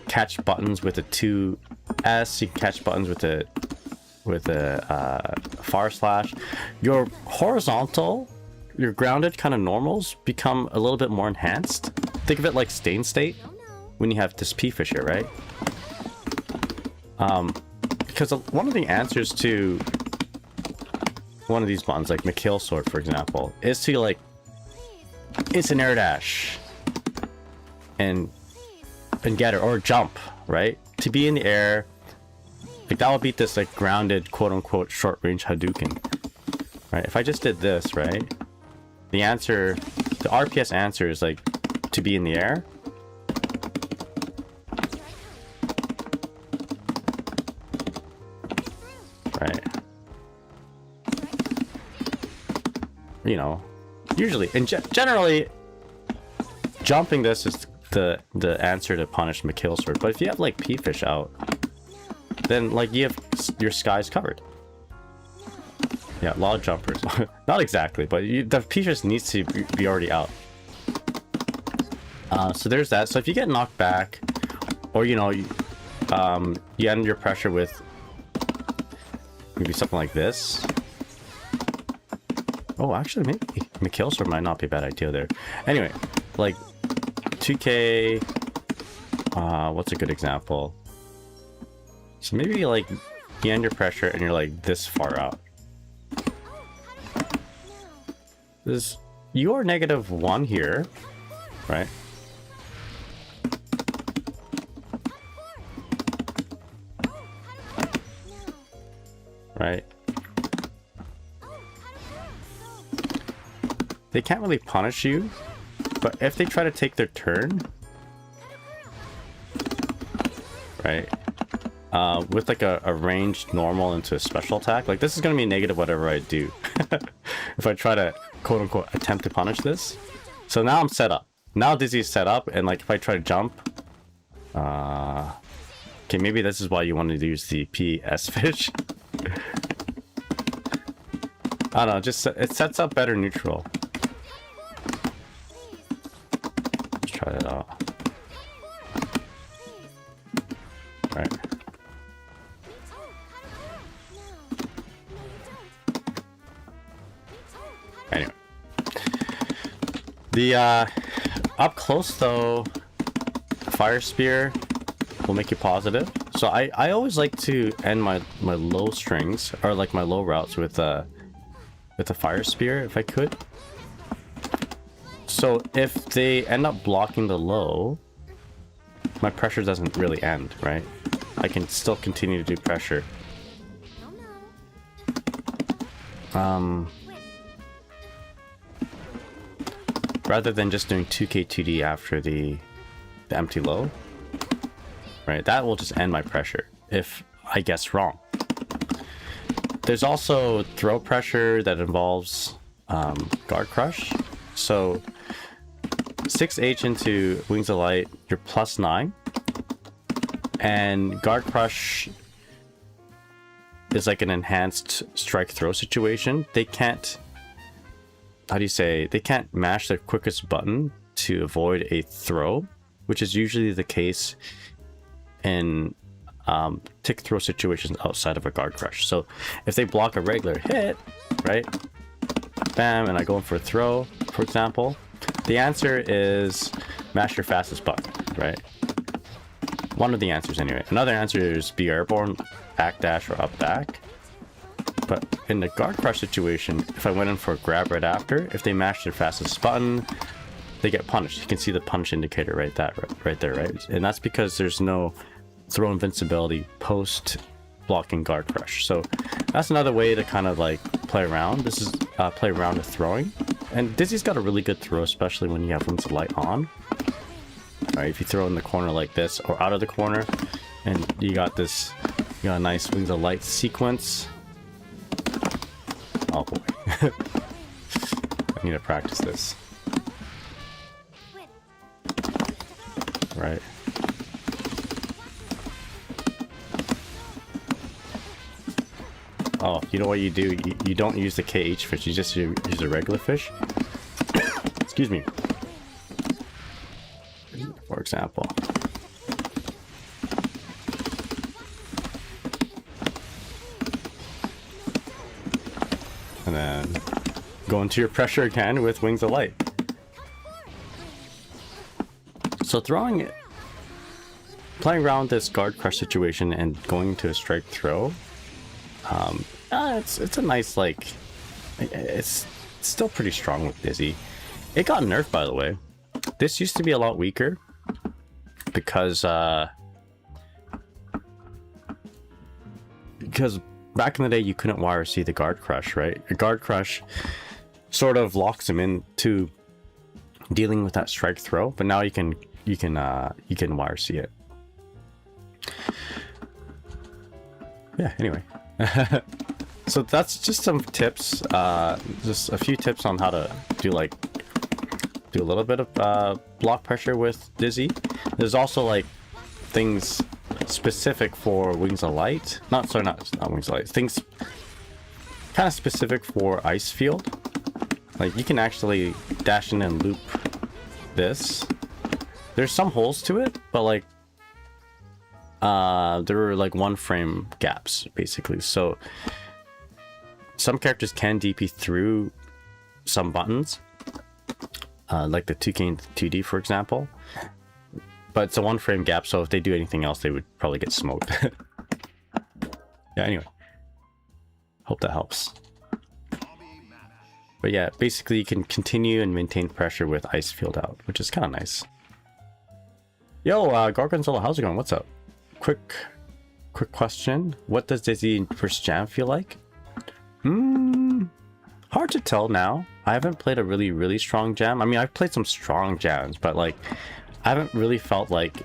catch buttons with a 2S. You can catch buttons with a far slash. Your horizontal your grounded kind of normals become a little bit more enhanced. Think of it like stain state when you have this P fish here, right? Because one of the answers to one of these buttons, like McHale sword, for example, is to like instant air dash and get it, or jump, right? To be in the air, like that would beat this like grounded quote unquote short range Hadouken, right? If I just did this, right, the answer, the RPS answer is like to be in the air. Right. You know, usually and generally jumping this is the answer to punish McHale sword. But if you have like P-fish out, then like you have your skies covered. Yeah, a lot of jumpers. Not exactly, but the P-fish needs to be already out. So there's that. So if you get knocked back, or you know, you end your pressure with maybe something like this. Oh, actually, maybe McHale sword might not be a bad idea there. Anyway, like 2K. What's a good example? So maybe like you end your pressure and you're like this far out. You are -1 here, right? Right. They can't really punish you, but if they try to take their turn, right, with like a ranged normal into a special attack, like this is going to be negative whatever I do. If I try to quote unquote attempt to punish this. So now I'm set up. Now Dizzy's set up, and like if I try to jump, okay, maybe this is why you wanted to use the PS fish. I don't know, just it sets up better neutral. Let's try that out. Right. Anyway. The up close though, fire spear will make you positive. So I always like to end my low strings, or like my low routes with a fire spear if I could. So if they end up blocking the low, my pressure doesn't really end, right? I can still continue to do pressure. Rather than just doing 2K 2D after the empty low, right? That will just end my pressure if I guess wrong. There's also throw pressure that involves guard crush. So 6H into Wings of Light, you're +9. And guard crush is like an enhanced strike throw situation. They can't, how do you say, they can't mash their quickest button to avoid a throw, which is usually the case in tick throw situations outside of a guard crush. So if they block a regular hit, right, bam, and I go in for a throw, for example, the answer is mash your fastest button, right? One of the answers anyway. Another answer is be airborne, back dash, or up back. But in the guard crush situation, if I went in for a grab right after, if they mash their fastest button, they get punished. You can see the punish indicator right there, right? And that's because there's no throw invincibility post blocking guard crush. So that's another way to kind of like play around. This is play around with throwing. And Dizzy's got a really good throw, especially when you have Wings of Light on. Alright, if you throw in the corner like this or out of the corner, and you got this, you got a nice Wings of Light sequence. Oh boy. I need to practice this. Right. Oh, you know what you do? You don't use the KH fish, you just use a regular fish. Excuse me. For example. And then go into your pressure again with Wings of Light. So playing around this guard crush situation and going to a strike throw, it's a nice, like, it's still pretty strong with Dizzy. It got nerfed, by the way. This used to be a lot weaker because back in the day you couldn't YRC the guard crush, right? A guard crush sort of locks him into dealing with that strike throw, but now you can YRC it. Yeah, anyway. So that's just some tips, just a few tips on how to do a little bit of block pressure with Dizzy. There's also like things specific for Wings of Light. Not Wings of Light. Things kind of specific for Ice Field. Like you can actually dash in and loop this. There's some holes to it, but like there are like 1 frame gaps basically. So some characters can DP through some buttons, like the 2K and 2D, for example. But it's a 1 frame gap, so if they do anything else, they would probably get smoked. Yeah, anyway. Hope that helps. But yeah, basically you can continue and maintain pressure with Ice Field out, which is kind of nice. Yo, Gorgonzola, how's it going? What's up? Quick question. What does Dizzy versus Jam feel like? Hard to tell now. I haven't played a really strong jam. I mean, I've played some strong jams, but like I haven't really felt like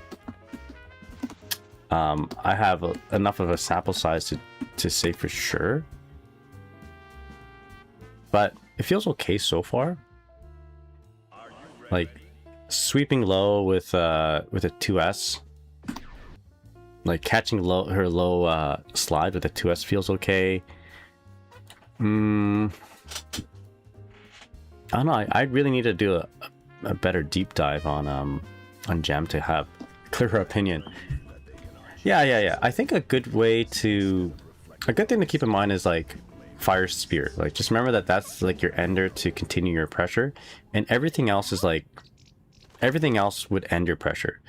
I have enough of a sample size to say for sure. But it feels okay so far. Like sweeping low with a 2S, like catching her low slide with a 2S feels okay. I don't know. I really need to do a better deep dive on jam to have clearer opinion. Yeah. I think a good thing to keep in mind is like Fire Spear. Like just remember that's like your ender to continue your pressure, and everything else would end your pressure.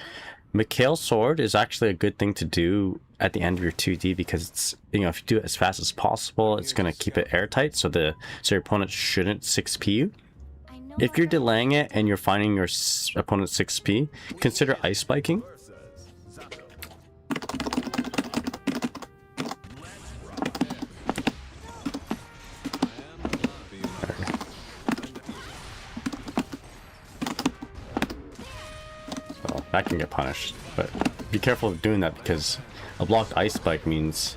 Mikhail's sword is actually a good thing to do at the end of your 2D because it's, if you do it as fast as possible, it's going to keep it airtight so your opponent shouldn't 6p you. If you're delaying it and you're finding your opponent 6p, consider ice spiking. That can get punished, but be careful of doing that because a blocked ice spike means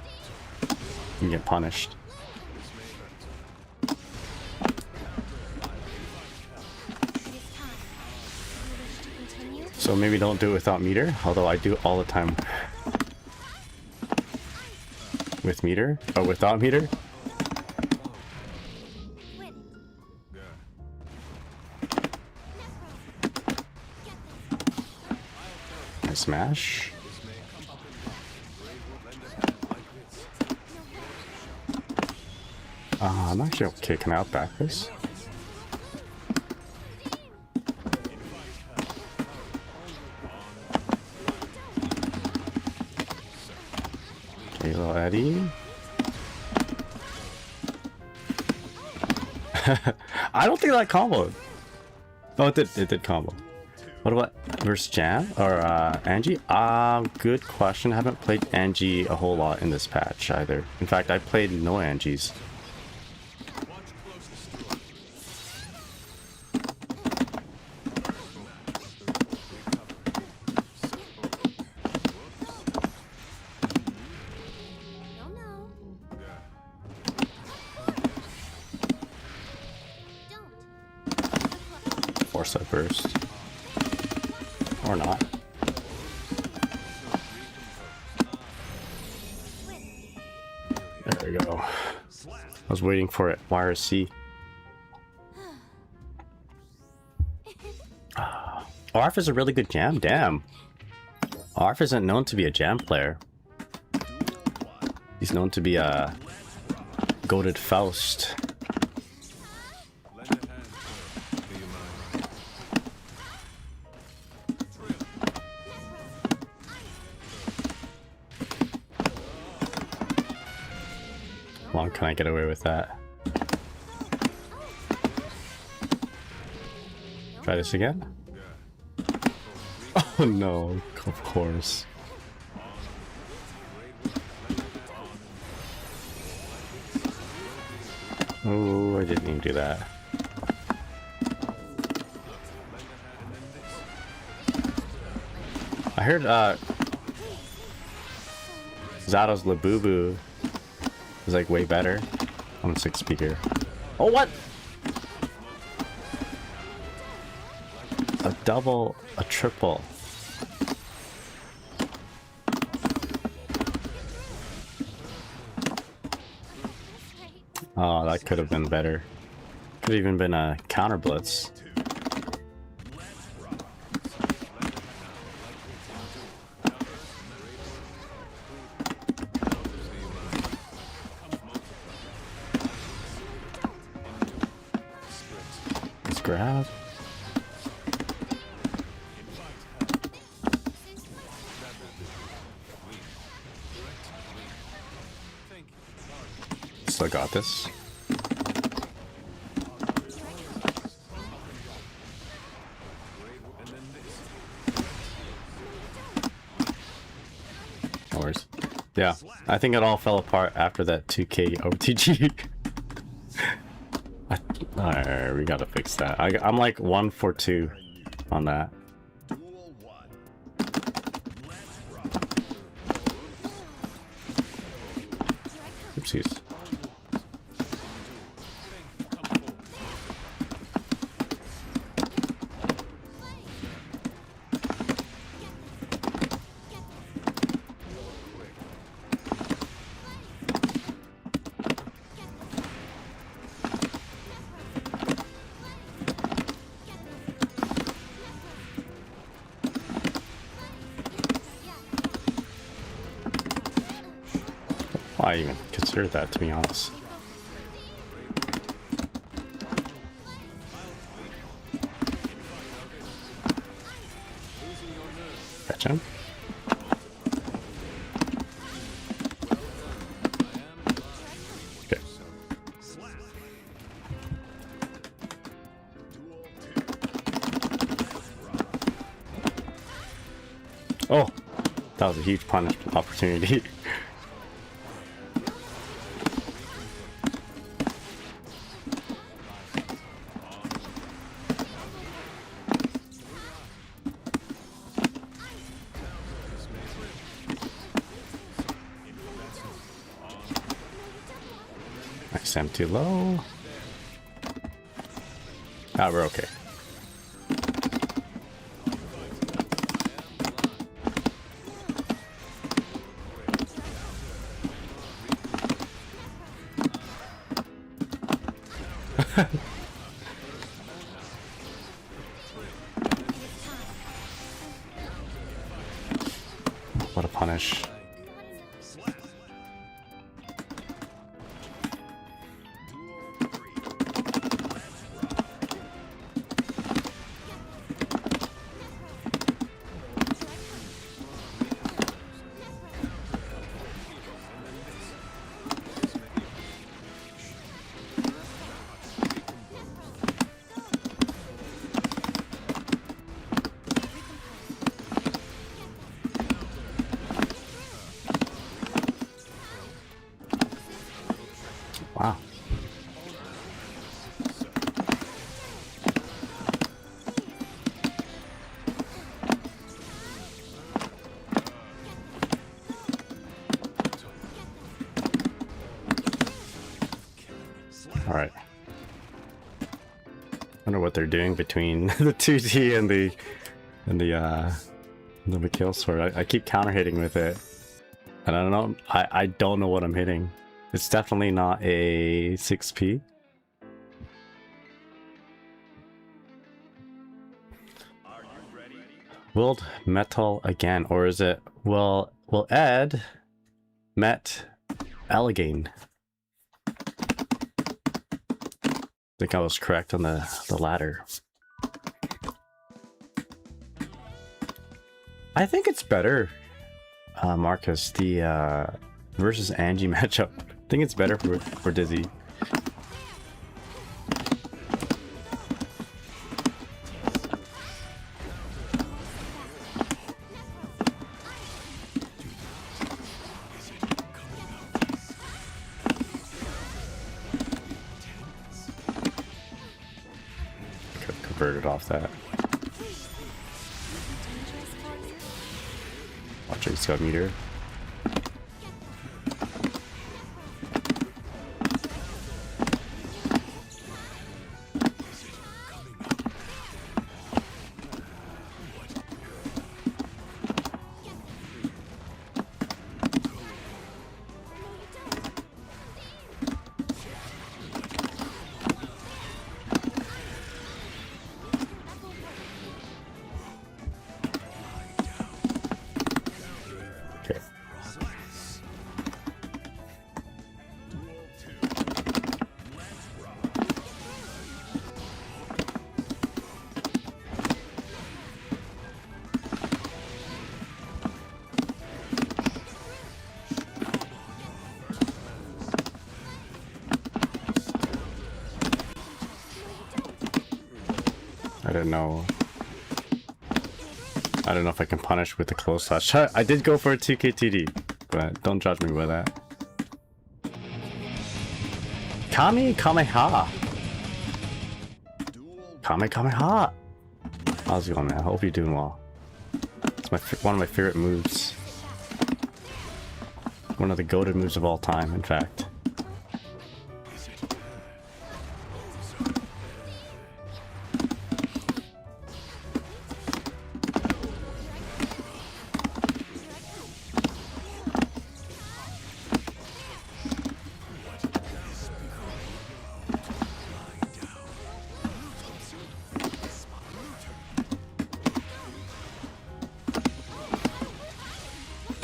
you can get punished. So maybe don't do it without meter, although I do all the time with meter, or without meter. Smash. I'm actually okay. Can I outback this? Okay, little Eddie. I don't think that comboed. Oh, it did combo. What about versus Jam or Angie? Good question. I haven't played Angie a whole lot in this patch either. In fact, I played no Angies. Force that burst. Or not. There we go. I was waiting for it. YRC. Arf is a really good jam. Damn. Arf isn't known to be a jam player. He's known to be a goated Faust. long can I get away with that? Try this again? Oh no, of course. Oh, I didn't even do that. I heard Zato's Labubu is like way better on the 6 speaker. Oh, what? A double, a triple. Oh, that could have been better. Could have even been a counter blitz. Let's grab. Still got this. No worries. Yeah, I think it all fell apart after that 2K OTG. Alright, we gotta fix that. I'm like 1 for 2 on that. Oopsies. I even considered that, to be honest. Catch him. Okay. Oh, that was a huge punish opportunity. I'm too low. Ah, we're okay. What a punish. Wow. All right. Wonder what they're doing between the 2D and the McKill sword. I keep counter hitting with it, and I don't know. I don't know what I'm hitting. It's definitely not a 6P. Are you ready? Willed metal again, or is it will Ed met Allegain? I think I was correct on the latter. I think it's better, Marcus, the versus Angie matchup. I think it's better for Dizzy. Converted off that. Watch it, he's got meter. I don't know. I don't know if I can punish with the close slash. I did go for a 2k TD, but don't judge me by that. Kame Kameha! Kame Kameha! How's it going, man? I hope you're doing well. It's one of my favorite moves. One of the goated moves of all time, in fact.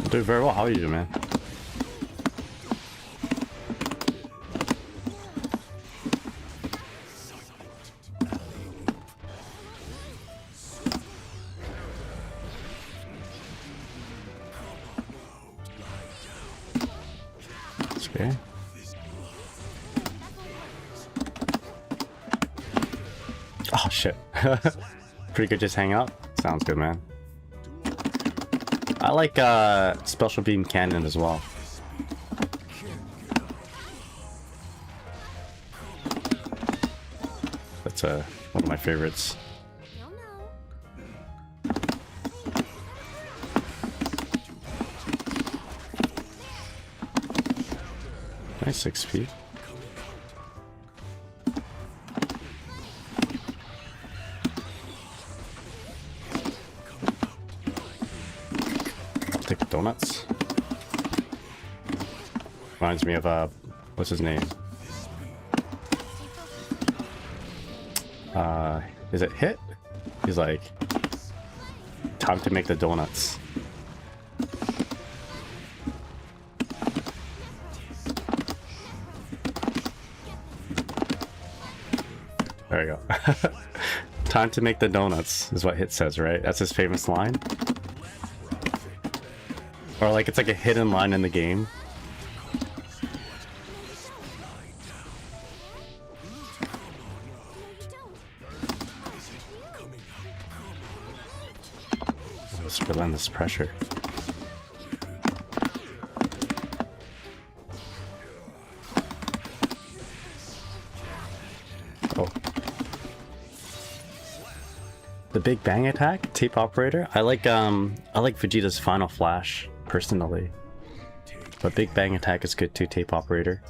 Doing very well. How are you doing, man? That's okay. Oh shit. Pretty good, just hang out. Sounds good, man. I like Special Beam Cannon as well. That's one of my favorites. Nice XP. Donuts. Reminds me of what's his name? Is it Hit? He's like, time to make the donuts. There you go. Time to make the donuts is what Hit says, right? That's his famous line. Or like it's like a hidden line in the game. This relentless pressure. Oh. The Big Bang attack, tape operator. I like Vegeta's final flash. Personally, but Big Bang attack is good too. Tape operator.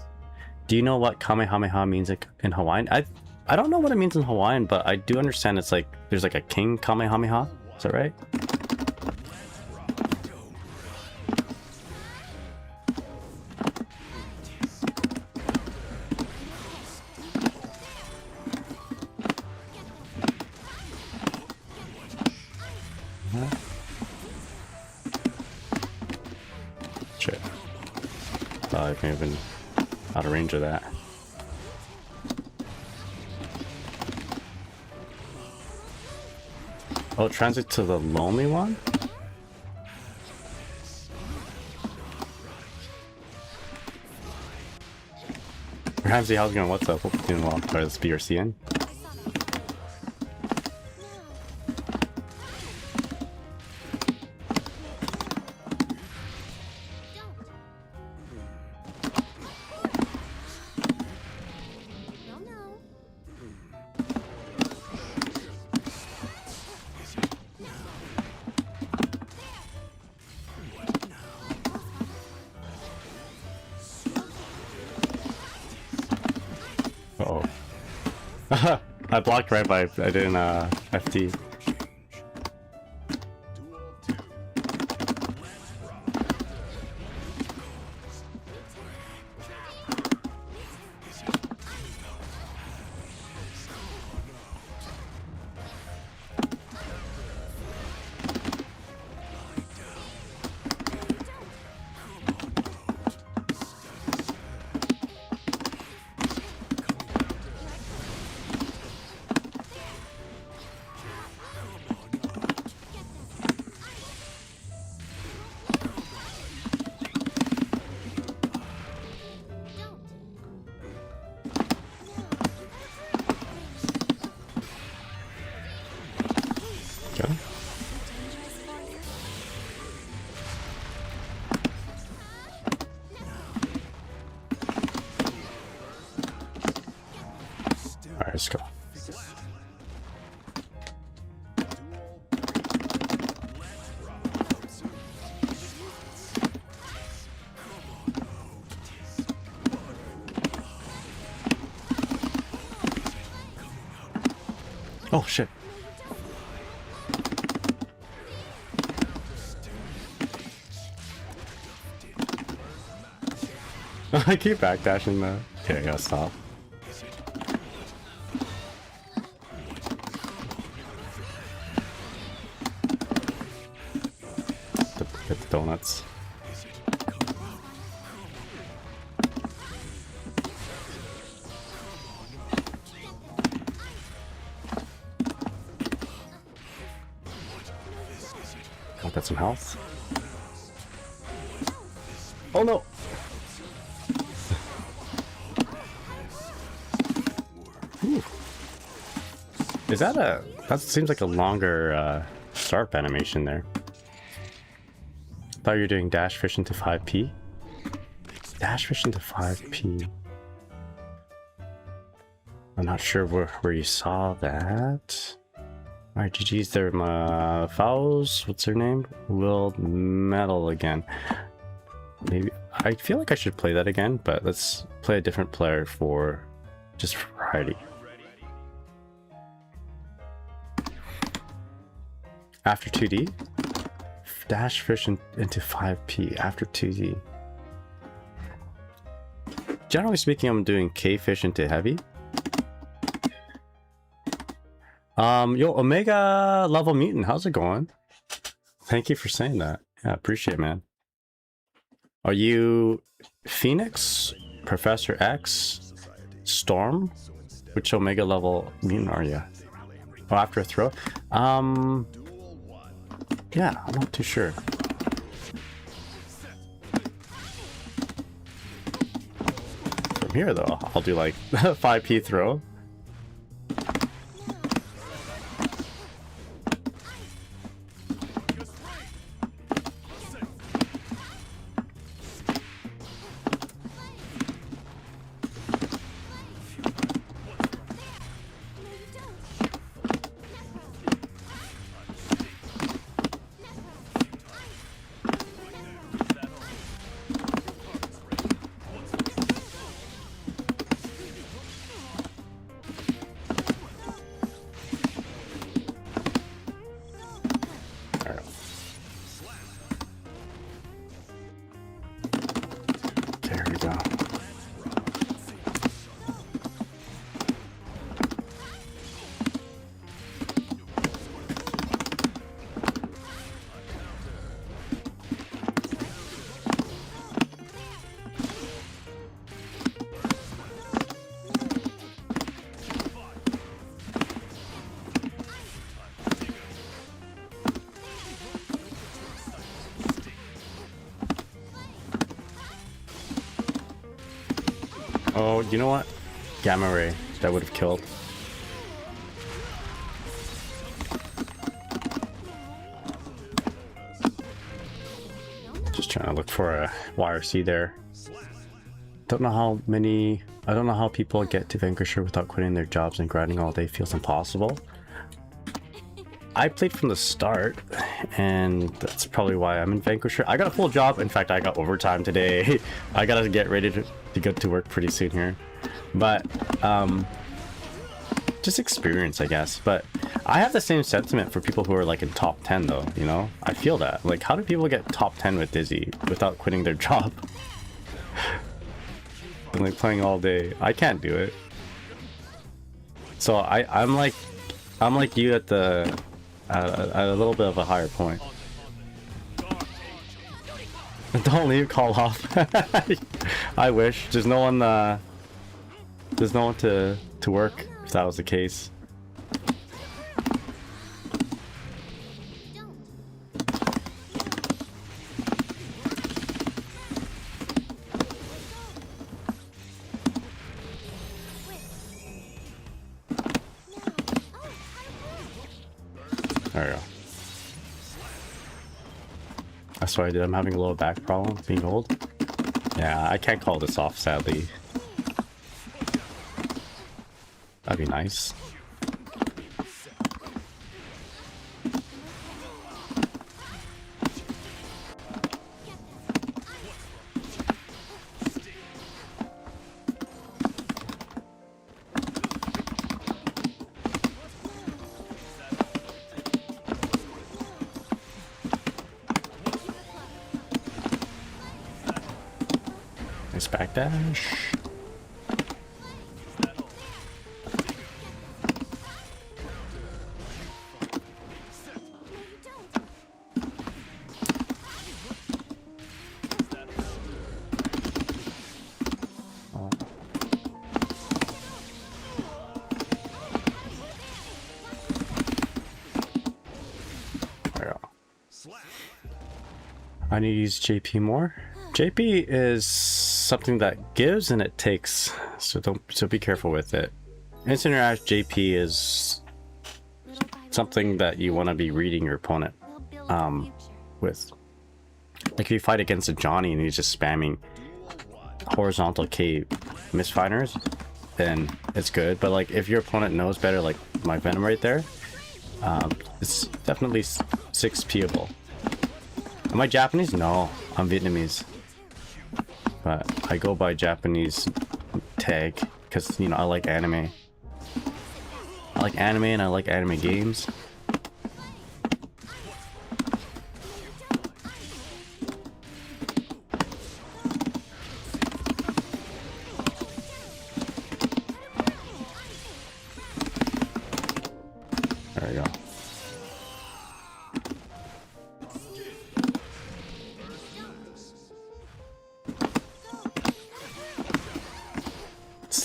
Do you know what Kamehameha means in Hawaiian? I don't know what it means in Hawaiian, but I do understand it's like there's like a king Kamehameha. Is that right? Shit. Thought I may have been out of range of that. Oh, transit to the lonely one? Ramsey, how's it going? What's up? Hope you're doing well. Sorry, let's be your CN. Uh-oh. I blocked right by, I didn't FD. Alright, let's go. Oh shit. I keep backdashing though. Okay, I gotta stop. Get the donuts. Got some health. Oh no! Ooh. Is that a... That seems like a longer sharp animation there. Thought you were doing dash fish into 5p. Dash fish into 5p. I'm not sure where you saw that. Alright, GG's there, my fouls. What's her name? Will Metal again. Maybe I feel like I should play that again, but let's play a different player for just variety. After 2D, dash fish into 5p after 2D. Generally speaking, I'm doing K fish into heavy. Yo, Omega level mutant, how's it going? Thank you for saying that. Yeah, appreciate it, man. Are you Phoenix, Professor X, Storm? Which Omega level mutant are you? Oh, after a throw? Yeah, I'm not too sure. From here though, I'll do like 5p throw. Oh, you know what? Gamma ray. That would have killed. Just trying to look for a YRC there. Don't know how many... I don't know how people get to Vanquisher without quitting their jobs and grinding all day. Feels impossible. I played from the start, and that's probably why I'm in Vanquisher. I got a full job. In fact, I got overtime today. I gotta get ready to get to work pretty soon here. But, just experience, I guess. But I have the same sentiment for people who are like in top 10 though, you know? I feel that. Like, how do people get top 10 with Dizzy without quitting their job? And like playing all day. I can't do it. So I'm like you at the at a little bit of a higher point. Don't leave, call off. I wish. There's no one to work if that was the case. There we go. That's what I did. I'm having a low back problem being old. Yeah, I can't call this off, sadly. That'd be nice. Nice backdash. I need to use JP more. JP is something that gives and it takes, so be careful with it. Instant interaction JP is something that you want to be reading your opponent with. Like if you fight against a Johnny and he's just spamming horizontal K misfires, then it's good. But like if your opponent knows better, like my Venom right there, it's definitely 6Pable. Am I Japanese? No, I'm Vietnamese. But I go by Japanese tag because, you know, I like anime. I like anime and I like anime games. There we go.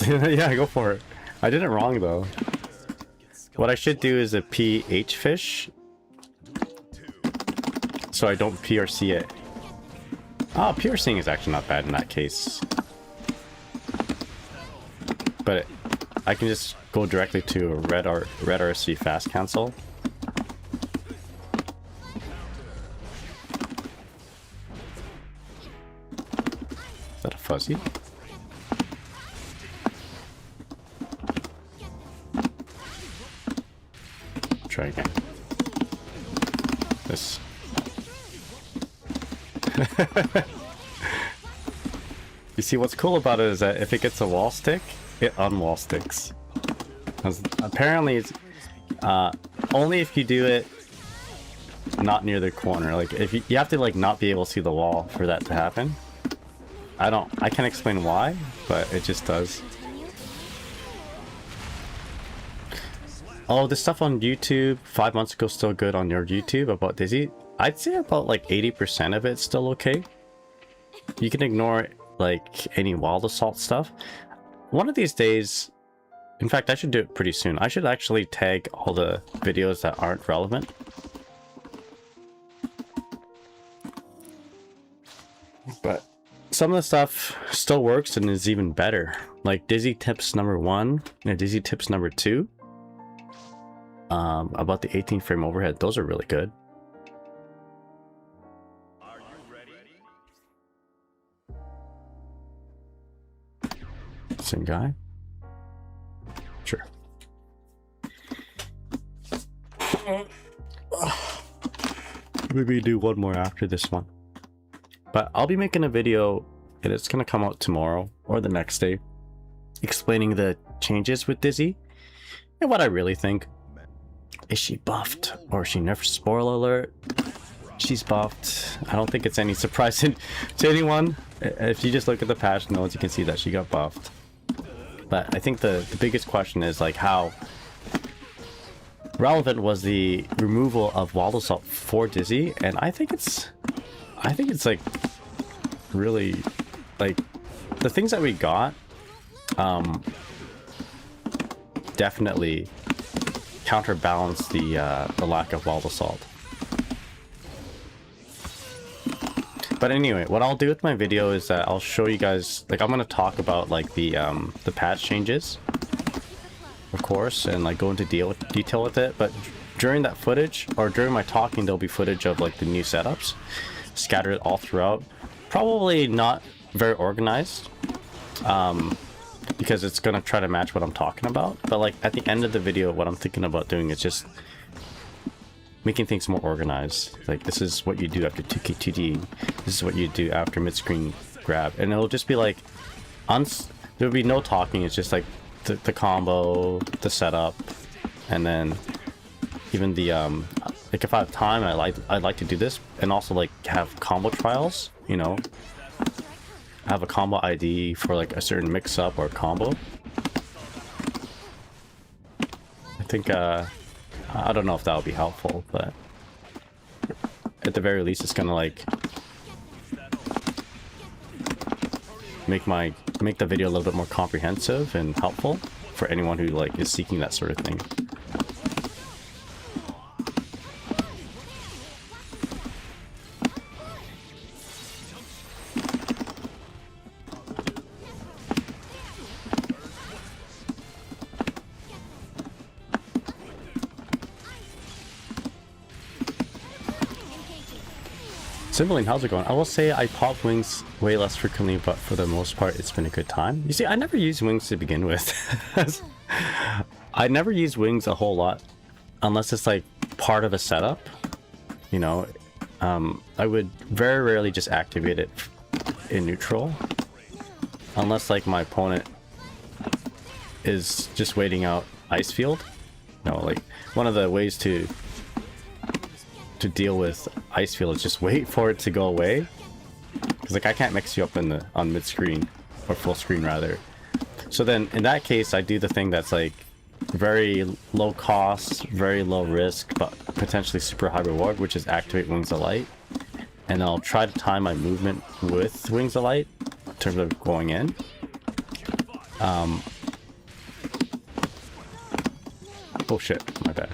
Yeah, go for it. I did it wrong though. What I should do is a PH fish, so I don't PRC it. Oh, PRCing is actually not bad in that case. But I can just go directly to a red RC fast cancel. Is that a fuzzy? Try again. This. You see, what's cool about it is that if it gets a wall stick, it unwall sticks. Apparently, it's only if you do it not near the corner. Like if you have to like not be able to see the wall for that to happen. I can't explain why, but it just does. Oh, the stuff on YouTube 5 months ago still good on your YouTube about Dizzy? I'd say about like 80% of it's still okay. You can ignore like any wild assault stuff. One of these days, in fact, I should do it pretty soon. I should actually tag all the videos that aren't relevant. But some of the stuff still works and is even better. like Dizzy tips number 1 and Dizzy tips number 2, about the 18 frame overhead, those are really good. Are you ready? Same guy? Sure. Maybe do one more after this one. But I'll be making a video, and it's gonna come out tomorrow or the next day, explaining the changes with Dizzy and what I really think. Is she buffed or is she nerfed? Spoiler alert, she's buffed. I don't think it's any surprise to anyone. If you just look at the patch notes, you can see that she got buffed. But I think the biggest question is like how relevant was the removal of Wild Assault for Dizzy, and I think it's like really like the things that we got definitely counterbalance the lack of Wild Assault. But anyway, what I'll do with my video is that I'll show you guys, like, I'm gonna talk about like the patch changes, of course, and like go into detail with it. But during that footage, or during my talking, there'll be footage of like the new setups scattered all throughout. Probably not very organized, because it's gonna try to match what I'm talking about. But like at the end of the video, what I'm thinking about doing is just making things more organized. Like, this is what you do after 2K2D. This is what you do after mid-screen grab, and it'll just be like there'll be no talking. It's just like the combo, the setup, and then even the like if I have time, I'd like to do this, and also like have combo trials. You know, have a combo ID for like a certain mix-up or combo. I think I don't know if that would be helpful, but at the very least, it's gonna like make the video a little bit more comprehensive and helpful for anyone who like is seeking that sort of thing. Sibling, how's it going? I will say I pop wings way less frequently, but for the most part, it's been a good time. You see, I never use wings to begin with. I never use wings a whole lot, unless it's like part of a setup. You know, I would very rarely just activate it in neutral, unless like my opponent is just waiting out ice field. No, like one of the ways to deal with ice field is just wait for it to go away, because like I can't mix you up on mid screen, or full screen rather. So then in that case, I do the thing that's like very low cost, very low risk, but potentially super high reward, which is activate Wings of Light, and I'll try to time my movement with Wings of Light in terms of going in. Oh shit, my bad.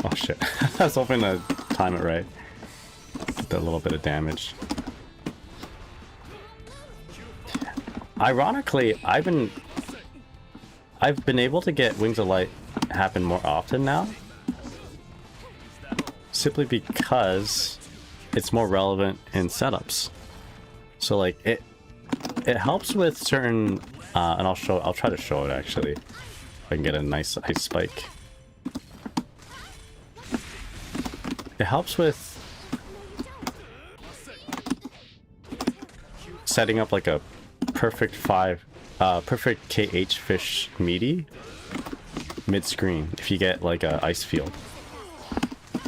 Oh shit, I was hoping to time it right. Did a little bit of damage. Ironically, I've been able to get Wings of Light happen more often now, simply because it's more relevant in setups. So like it helps with certain and I'll try to show it actually, if I can get a nice ice spike. It helps with setting up like a perfect KH fish meaty mid screen if you get like a ice field,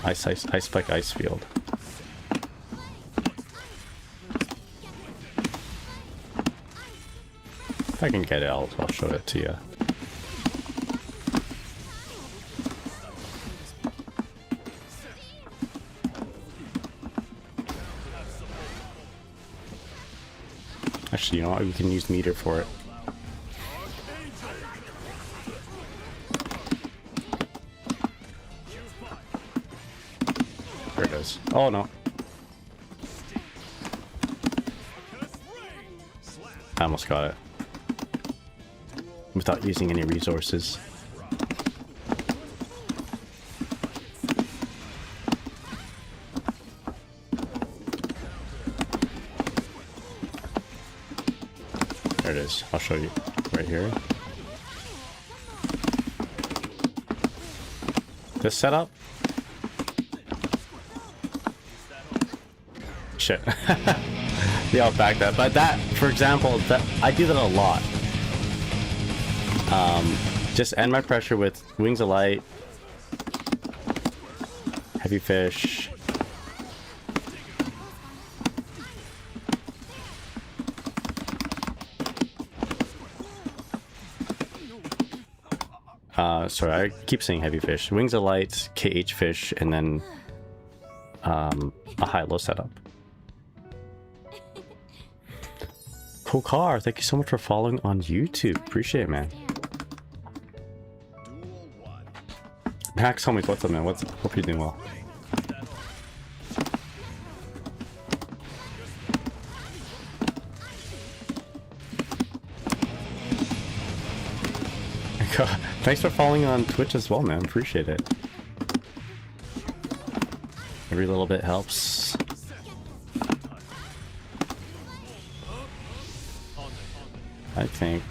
ice spike ice field. If I can get it, I'll show it to you. Actually, you know what? We can use meter for it. Oh no. I almost got it. Without using any resources. There it is. I'll show you right here. This setup. Shit. Yeah, I'll back that. But that, for example, that I do that a lot. Just end my pressure with wings of light, heavy fish. Sorry, I keep saying heavy fish. Wings of light, KH fish, and then a high-low setup. Cool car, thank you so much for following on YouTube. Appreciate it, man. Max, homies, what's up, man? Hope you're doing well. Thanks for following on Twitch as well, man. Appreciate it. Every little bit helps. I think...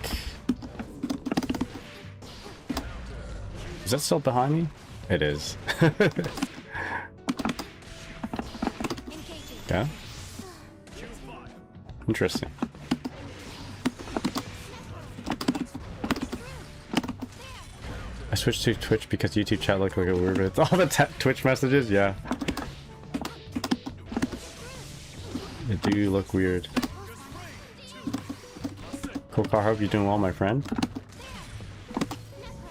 Is that still behind me? It is. Yeah? Interesting. I switched to Twitch because YouTube chat looked like a weird bit. All the Twitch messages, yeah. They do look weird. Cool car, hope you're doing well, my friend.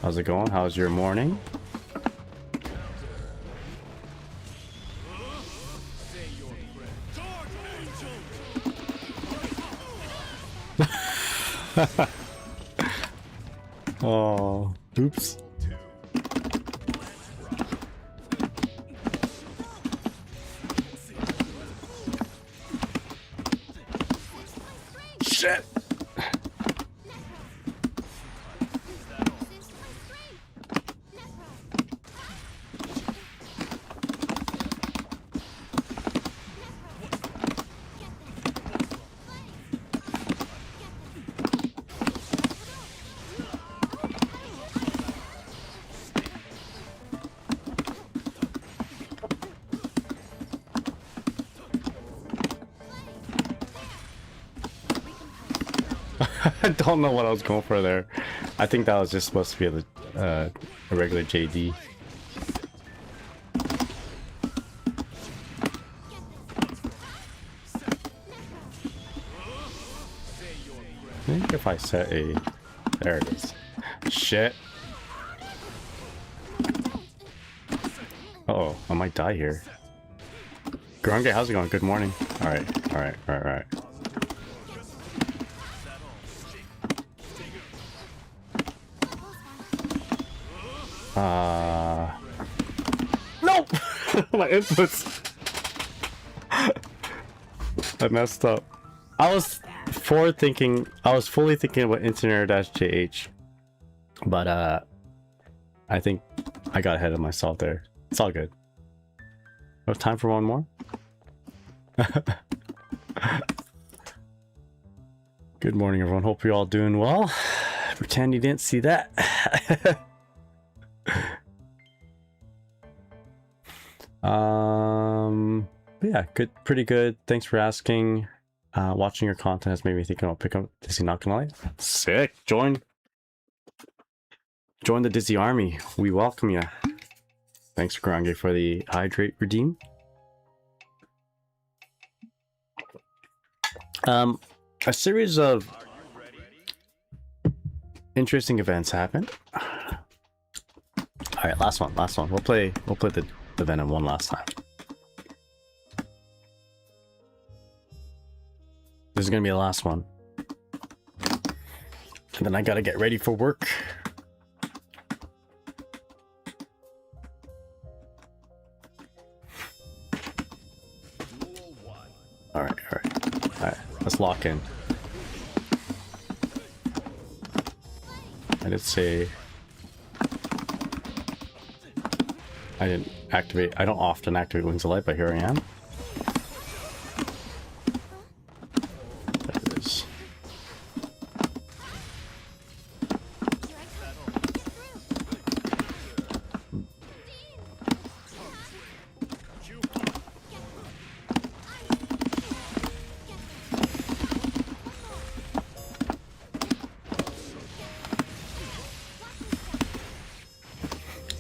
How's it going? How's your morning? Oh, oops. Shit. I don't know what I was going for there. I think that was just supposed to be a regular JD. I think if I set a... There it is. Shit. Uh-oh, I might die here. Grande, how's it going? Good morning. Alright, alright, alright, alright. Nope! My inputs. I messed up. I was fully thinking about Internet-JH, but I think I got ahead of myself there. It's all good. We have time for one more? Good morning, everyone. Hope you're all doing well. Pretend you didn't see that. Yeah, good, pretty good. Thanks for asking. Watching your content has made me think I'll pick up Dizzy Not Gonna Lie. Sick. Join the Dizzy Army. We welcome you. Thanks, Grande, for the hydrate redeem. A series of interesting events happened. All right, last one. We'll play the Venom one last time. This is gonna be the last one. And then I gotta get ready for work. Alright. Let's lock in. I did say I didn't activate. I don't often activate Wings of Light, but here I am. There it is.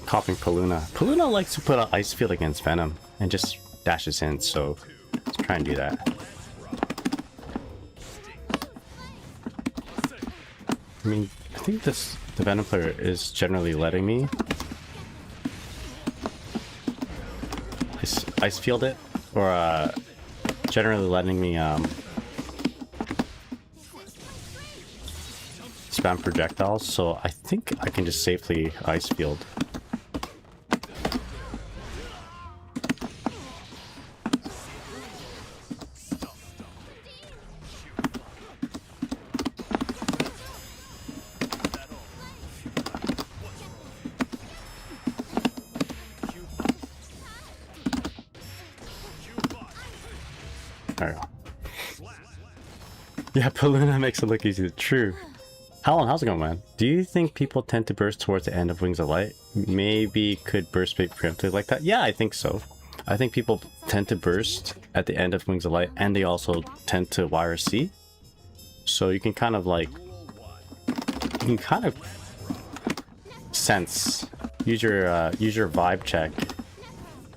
Copping Paluna. Paluna likes to put an ice field against Venom and just dashes in, so let's try and do that. I mean, I think the Venom player is generally letting me ice field it, or generally letting me spam projectiles, so I think I can just safely ice field. There we go. Yeah, Paluna makes it look easy. True. Alan, how's it going, man? Do you think people tend to burst towards the end of Wings of Light? Maybe could burst rate preemptively like that? Yeah, I think so. I think people tend to burst at the end of Wings of Light, and they also tend to YRC. So you can kind of like, sense, use your vibe check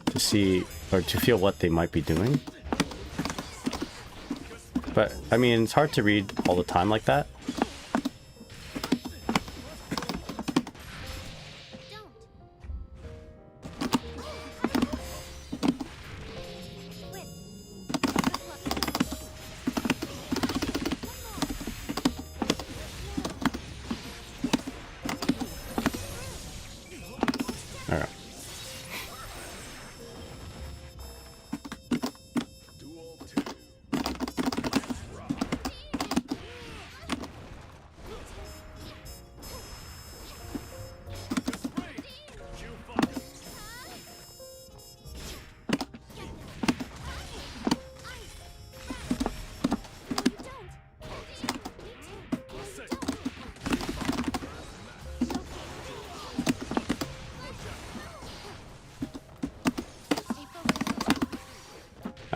to see or to feel what they might be doing. But I mean, it's hard to read all the time like that. Alright.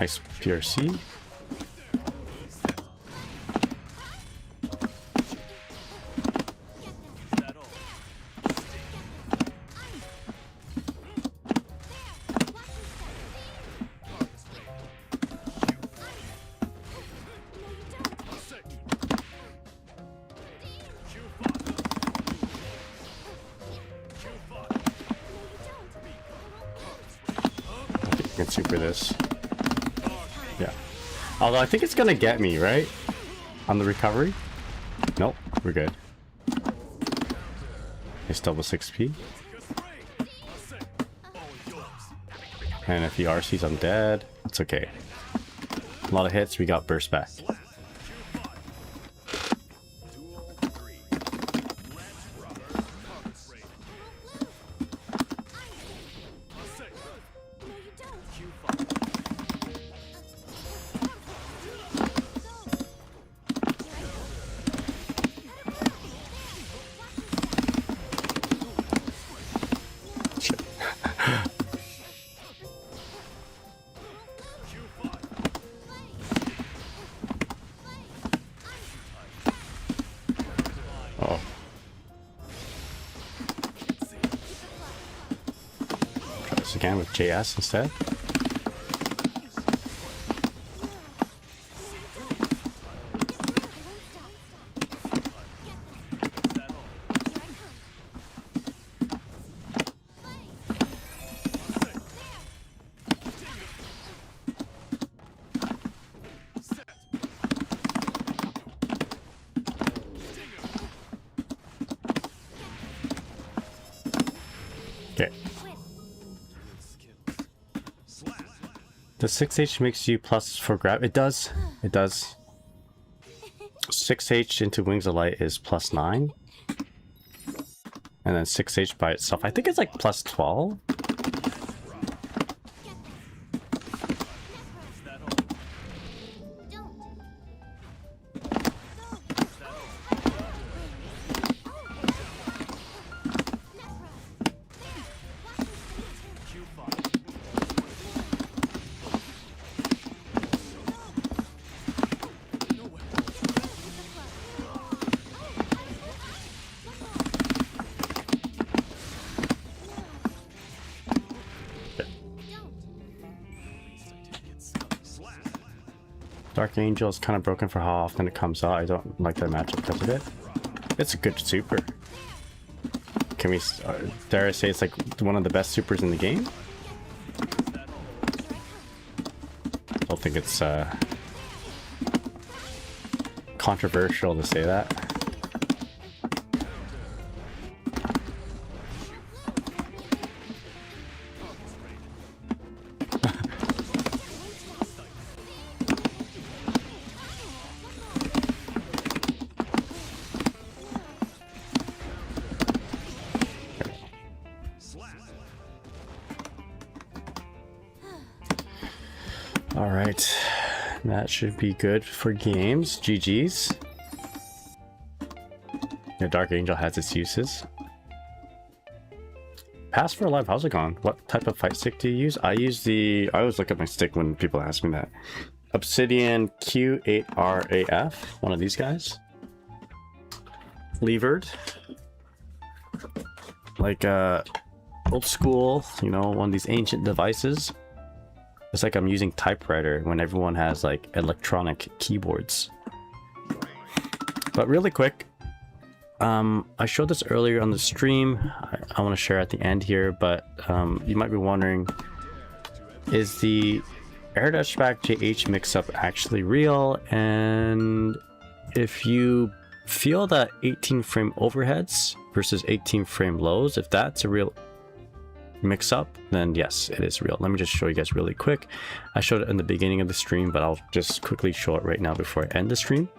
Nice PRC. I think I can super this. Yeah. Although I think it's gonna get me, right? On the recovery? Nope, we're good. It's double 6p. And if he RCs, I'm dead. It's okay. A lot of hits, we got burst back. Oh. Try this again with JS instead. Okay. The 6H makes you plus for grab. It does. It does. 6H into Wings of Light is plus 9. And then 6H by itself, I think it's like plus 12. Dark Angel is kind of broken for how often it comes out. I don't like that matchup because of it. It's a good super. Can we, dare I say it's like one of the best supers in the game? I don't think it's controversial to say that. Alright, that should be good for games. GG's. Yeah, Dark Angel has its uses. Pass for Life, how's it going? What type of fight stick do you use? I always look at my stick when people ask me that. Obsidian Q8RAF, one of these guys. Levered. Like old school, you know, one of these ancient devices. It's like I'm using typewriter when everyone has like electronic keyboards. But really quick, I showed this earlier on the stream. I want to share at the end here, but you might be wondering, is the air dash back JH mix-up actually real? And if you feel that 18 frame overheads versus 18 frame lows, if that's a real mix-up, then yes, it is real. Let me just show you guys really quick. I showed it in the beginning of the stream, but I'll just quickly show it right now before I end the stream.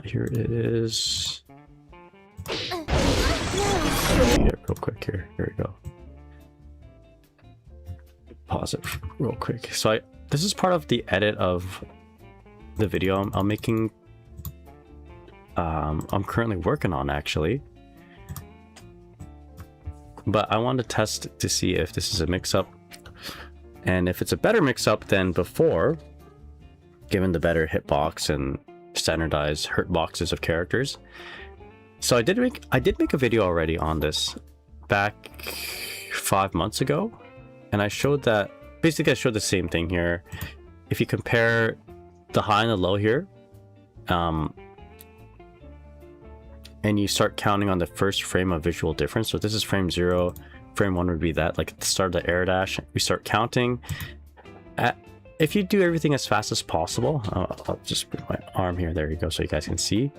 Here it is. Read it real quick here. Here we go. Pause it real quick. So this is part of the edit of the video I'm making. I'm currently working on actually. But I want to test to see if this is a mix-up, and if it's a better mix-up than before, given the better hitbox and standardized hurt boxes of characters. So I did make a video already on this back 5 months ago, and I showed that basically I showed the same thing here. If you compare the high and the low here, and you start counting on the first frame of visual difference. So this is frame 0, frame 1 would be that, like at the start of the air dash. We start counting. If you do everything as fast as possible, I'll just put my arm here, there you go, so you guys can see.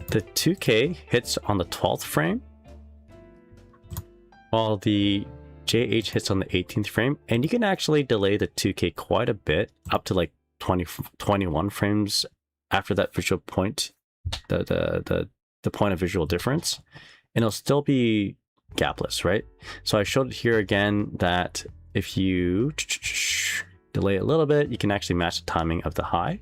The 2K hits on the 12th frame, while the JH hits on the 18th frame, and you can actually delay the 2K quite a bit, up to like 21 frames after that visual point, the point of visual difference, and it'll still be gapless, right? So I showed it here again that if you delay a little bit, you can actually match the timing of the high,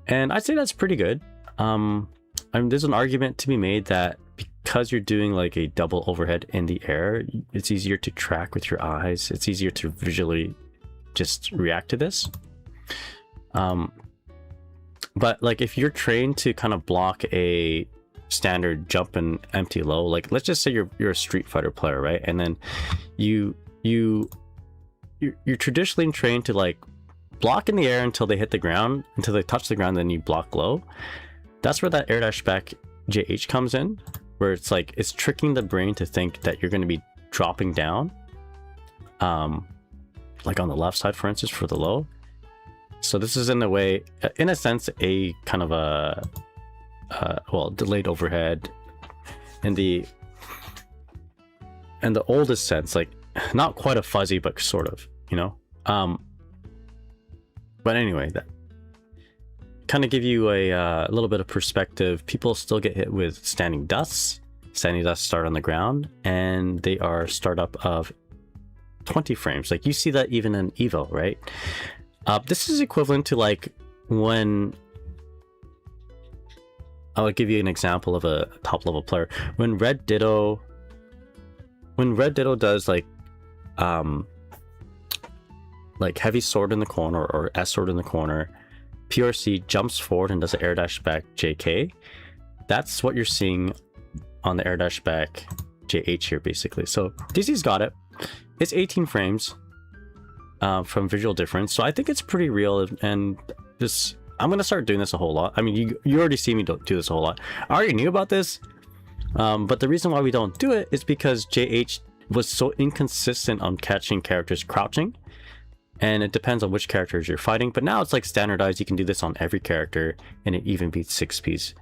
and I'd say that's pretty good. There's an argument to be made that because you're doing like a double overhead in the air, it's easier to track with your eyes. It's easier to visually just react to this. But like if you're trained to kind of block a standard jump and empty low, like let's just say you're a Street Fighter player, right? And then you're traditionally trained to like block in the air until they hit the ground, until they touch the ground, then you block low. That's where that air dash back JH comes in, where it's like it's tricking the brain to think that you're going to be dropping down, like on the left side, for instance, for the low. So this is in a way, in a sense, a kind of a well, delayed overhead, and in the oldest sense, like not quite a fuzzy, but sort of, you know. But anyway, that kind of give you a little bit of perspective. People still get hit with standing dusts. Standing dusts start on the ground, and they are startup of 20 frames. Like you see that even in Evo, right? This is equivalent to like when I'll give you an example of a top level player. When Red Ditto does like heavy sword in the corner or S sword in the corner, PRC jumps forward and does an air dash back JK. That's what you're seeing on the air dash back JH here, basically. So Dizzy's got it. It's 18 frames from visual difference, so I think it's pretty real. And just I'm gonna start doing this a whole lot. I mean, you already see me do this a whole lot. I already knew about this, but the reason why we don't do it is because JH was so inconsistent on catching characters crouching, and it depends on which characters you're fighting. But now it's like standardized. You can do this on every character, and it even beats 6Ps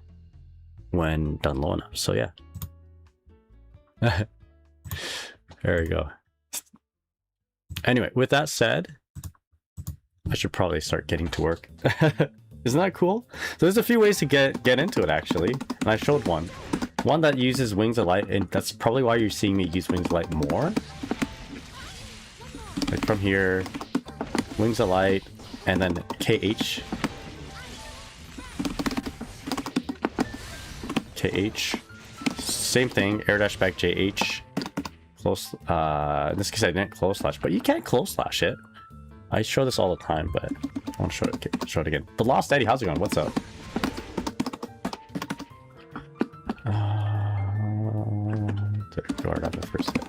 when done low enough. So yeah. There we go. Anyway, with that said, I should probably start getting to work. Isn't that cool? So there's a few ways to get into it, actually, and I showed one that uses Wings of Light, and that's probably why you're seeing me use Wings of Light more. Like from here, Wings of Light, and then KH, same thing, air dash back JH, close, in this case I didn't close slash, but you can't close slash it. I show this all the time, but I want to show it again. The Lost Eddie, how's it going? What's up? Guard up the first hit.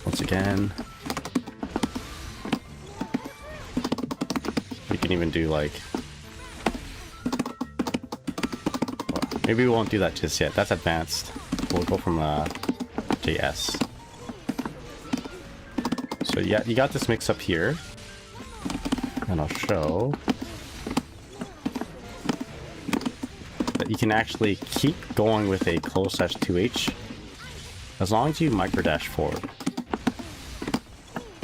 Once again. We can even do like... Well, maybe we won't do that just yet. That's advanced. We'll go from JS. So yeah, you got this mix up here. And I'll show that you can actually keep going with a close slash 2H as long as you micro dash forward.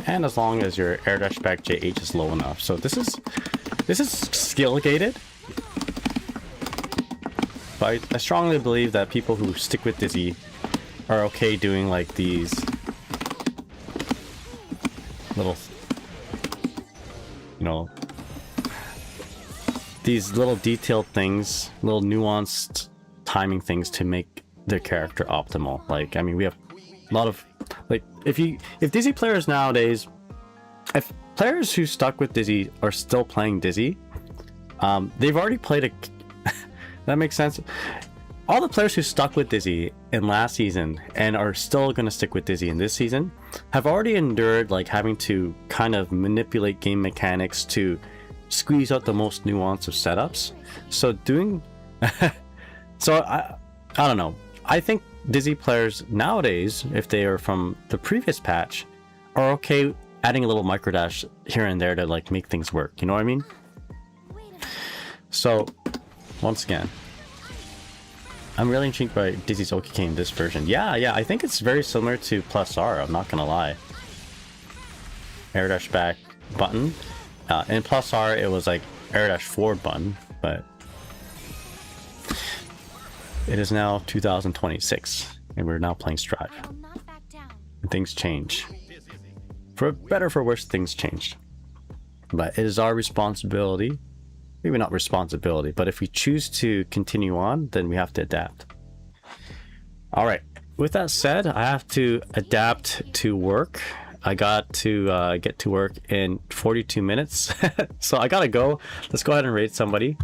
And as long as your air dash back JH is low enough. So this is skill gated. But I strongly believe that people who stick with Dizzy are okay doing like these little, you know, these little detailed things, little nuanced timing things to make their character optimal. Like, I mean, we have a lot of, like, if Dizzy players nowadays, if players who stuck with Dizzy are still playing Dizzy, they've already played a that makes sense. All the players who stuck with Dizzy in last season and are still going to stick with Dizzy in this season have already endured like having to kind of manipulate game mechanics to squeeze out the most nuance of setups. So doing so I don't know. I think Dizzy players nowadays, if they are from the previous patch, are okay adding a little microdash here and there to like make things work. You know what I mean? So once again, I'm really intrigued by Dizzy's OKK in this version. Yeah, I think it's very similar to Plus R, I'm not gonna lie. Air dash back button. In Plus R, it was like air dash forward button, but it is now 2026, and we're now playing Strive. And things change. For better, for worse, things changed. But it is our responsibility. Maybe not responsibility, but if we choose to continue on, then we have to adapt. All right. With that said, I have to adapt to work. I got to get to work in 42 minutes. So I gotta go. Let's go ahead and raid somebody.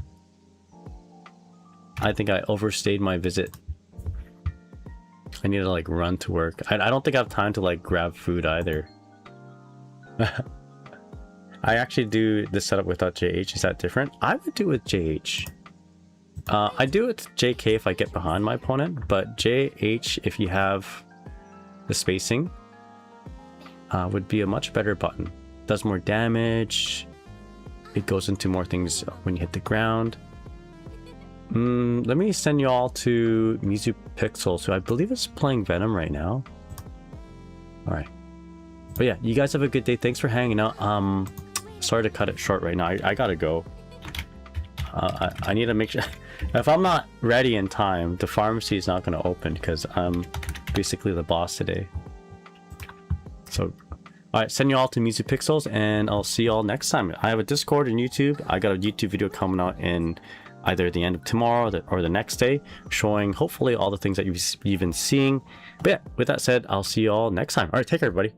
I think I overstayed my visit. I need to like run to work. I don't think I have time to like grab food either. I actually do this setup without JH. Is that different? I would do it with JH. I do it with JK if I get behind my opponent, but JH, if you have the spacing, would be a much better button. Does more damage. It goes into more things when you hit the ground. Let me send you all to Mizu Pixels, who I believe is playing Venom right now. All right. But yeah, you guys have a good day. Thanks for hanging out. Sorry to cut it short right now. I gotta go. I need to make sure if I'm not ready in time, the pharmacy is not going to open because I'm basically the boss today. So, all right, send you all to Music Pixels, and I'll see you all next time. I have a Discord and YouTube. I got a YouTube video coming out in either the end of tomorrow or the next day, showing hopefully all the things that you've been seeing. But yeah, with that said, I'll see you all next time. All right, take care, everybody.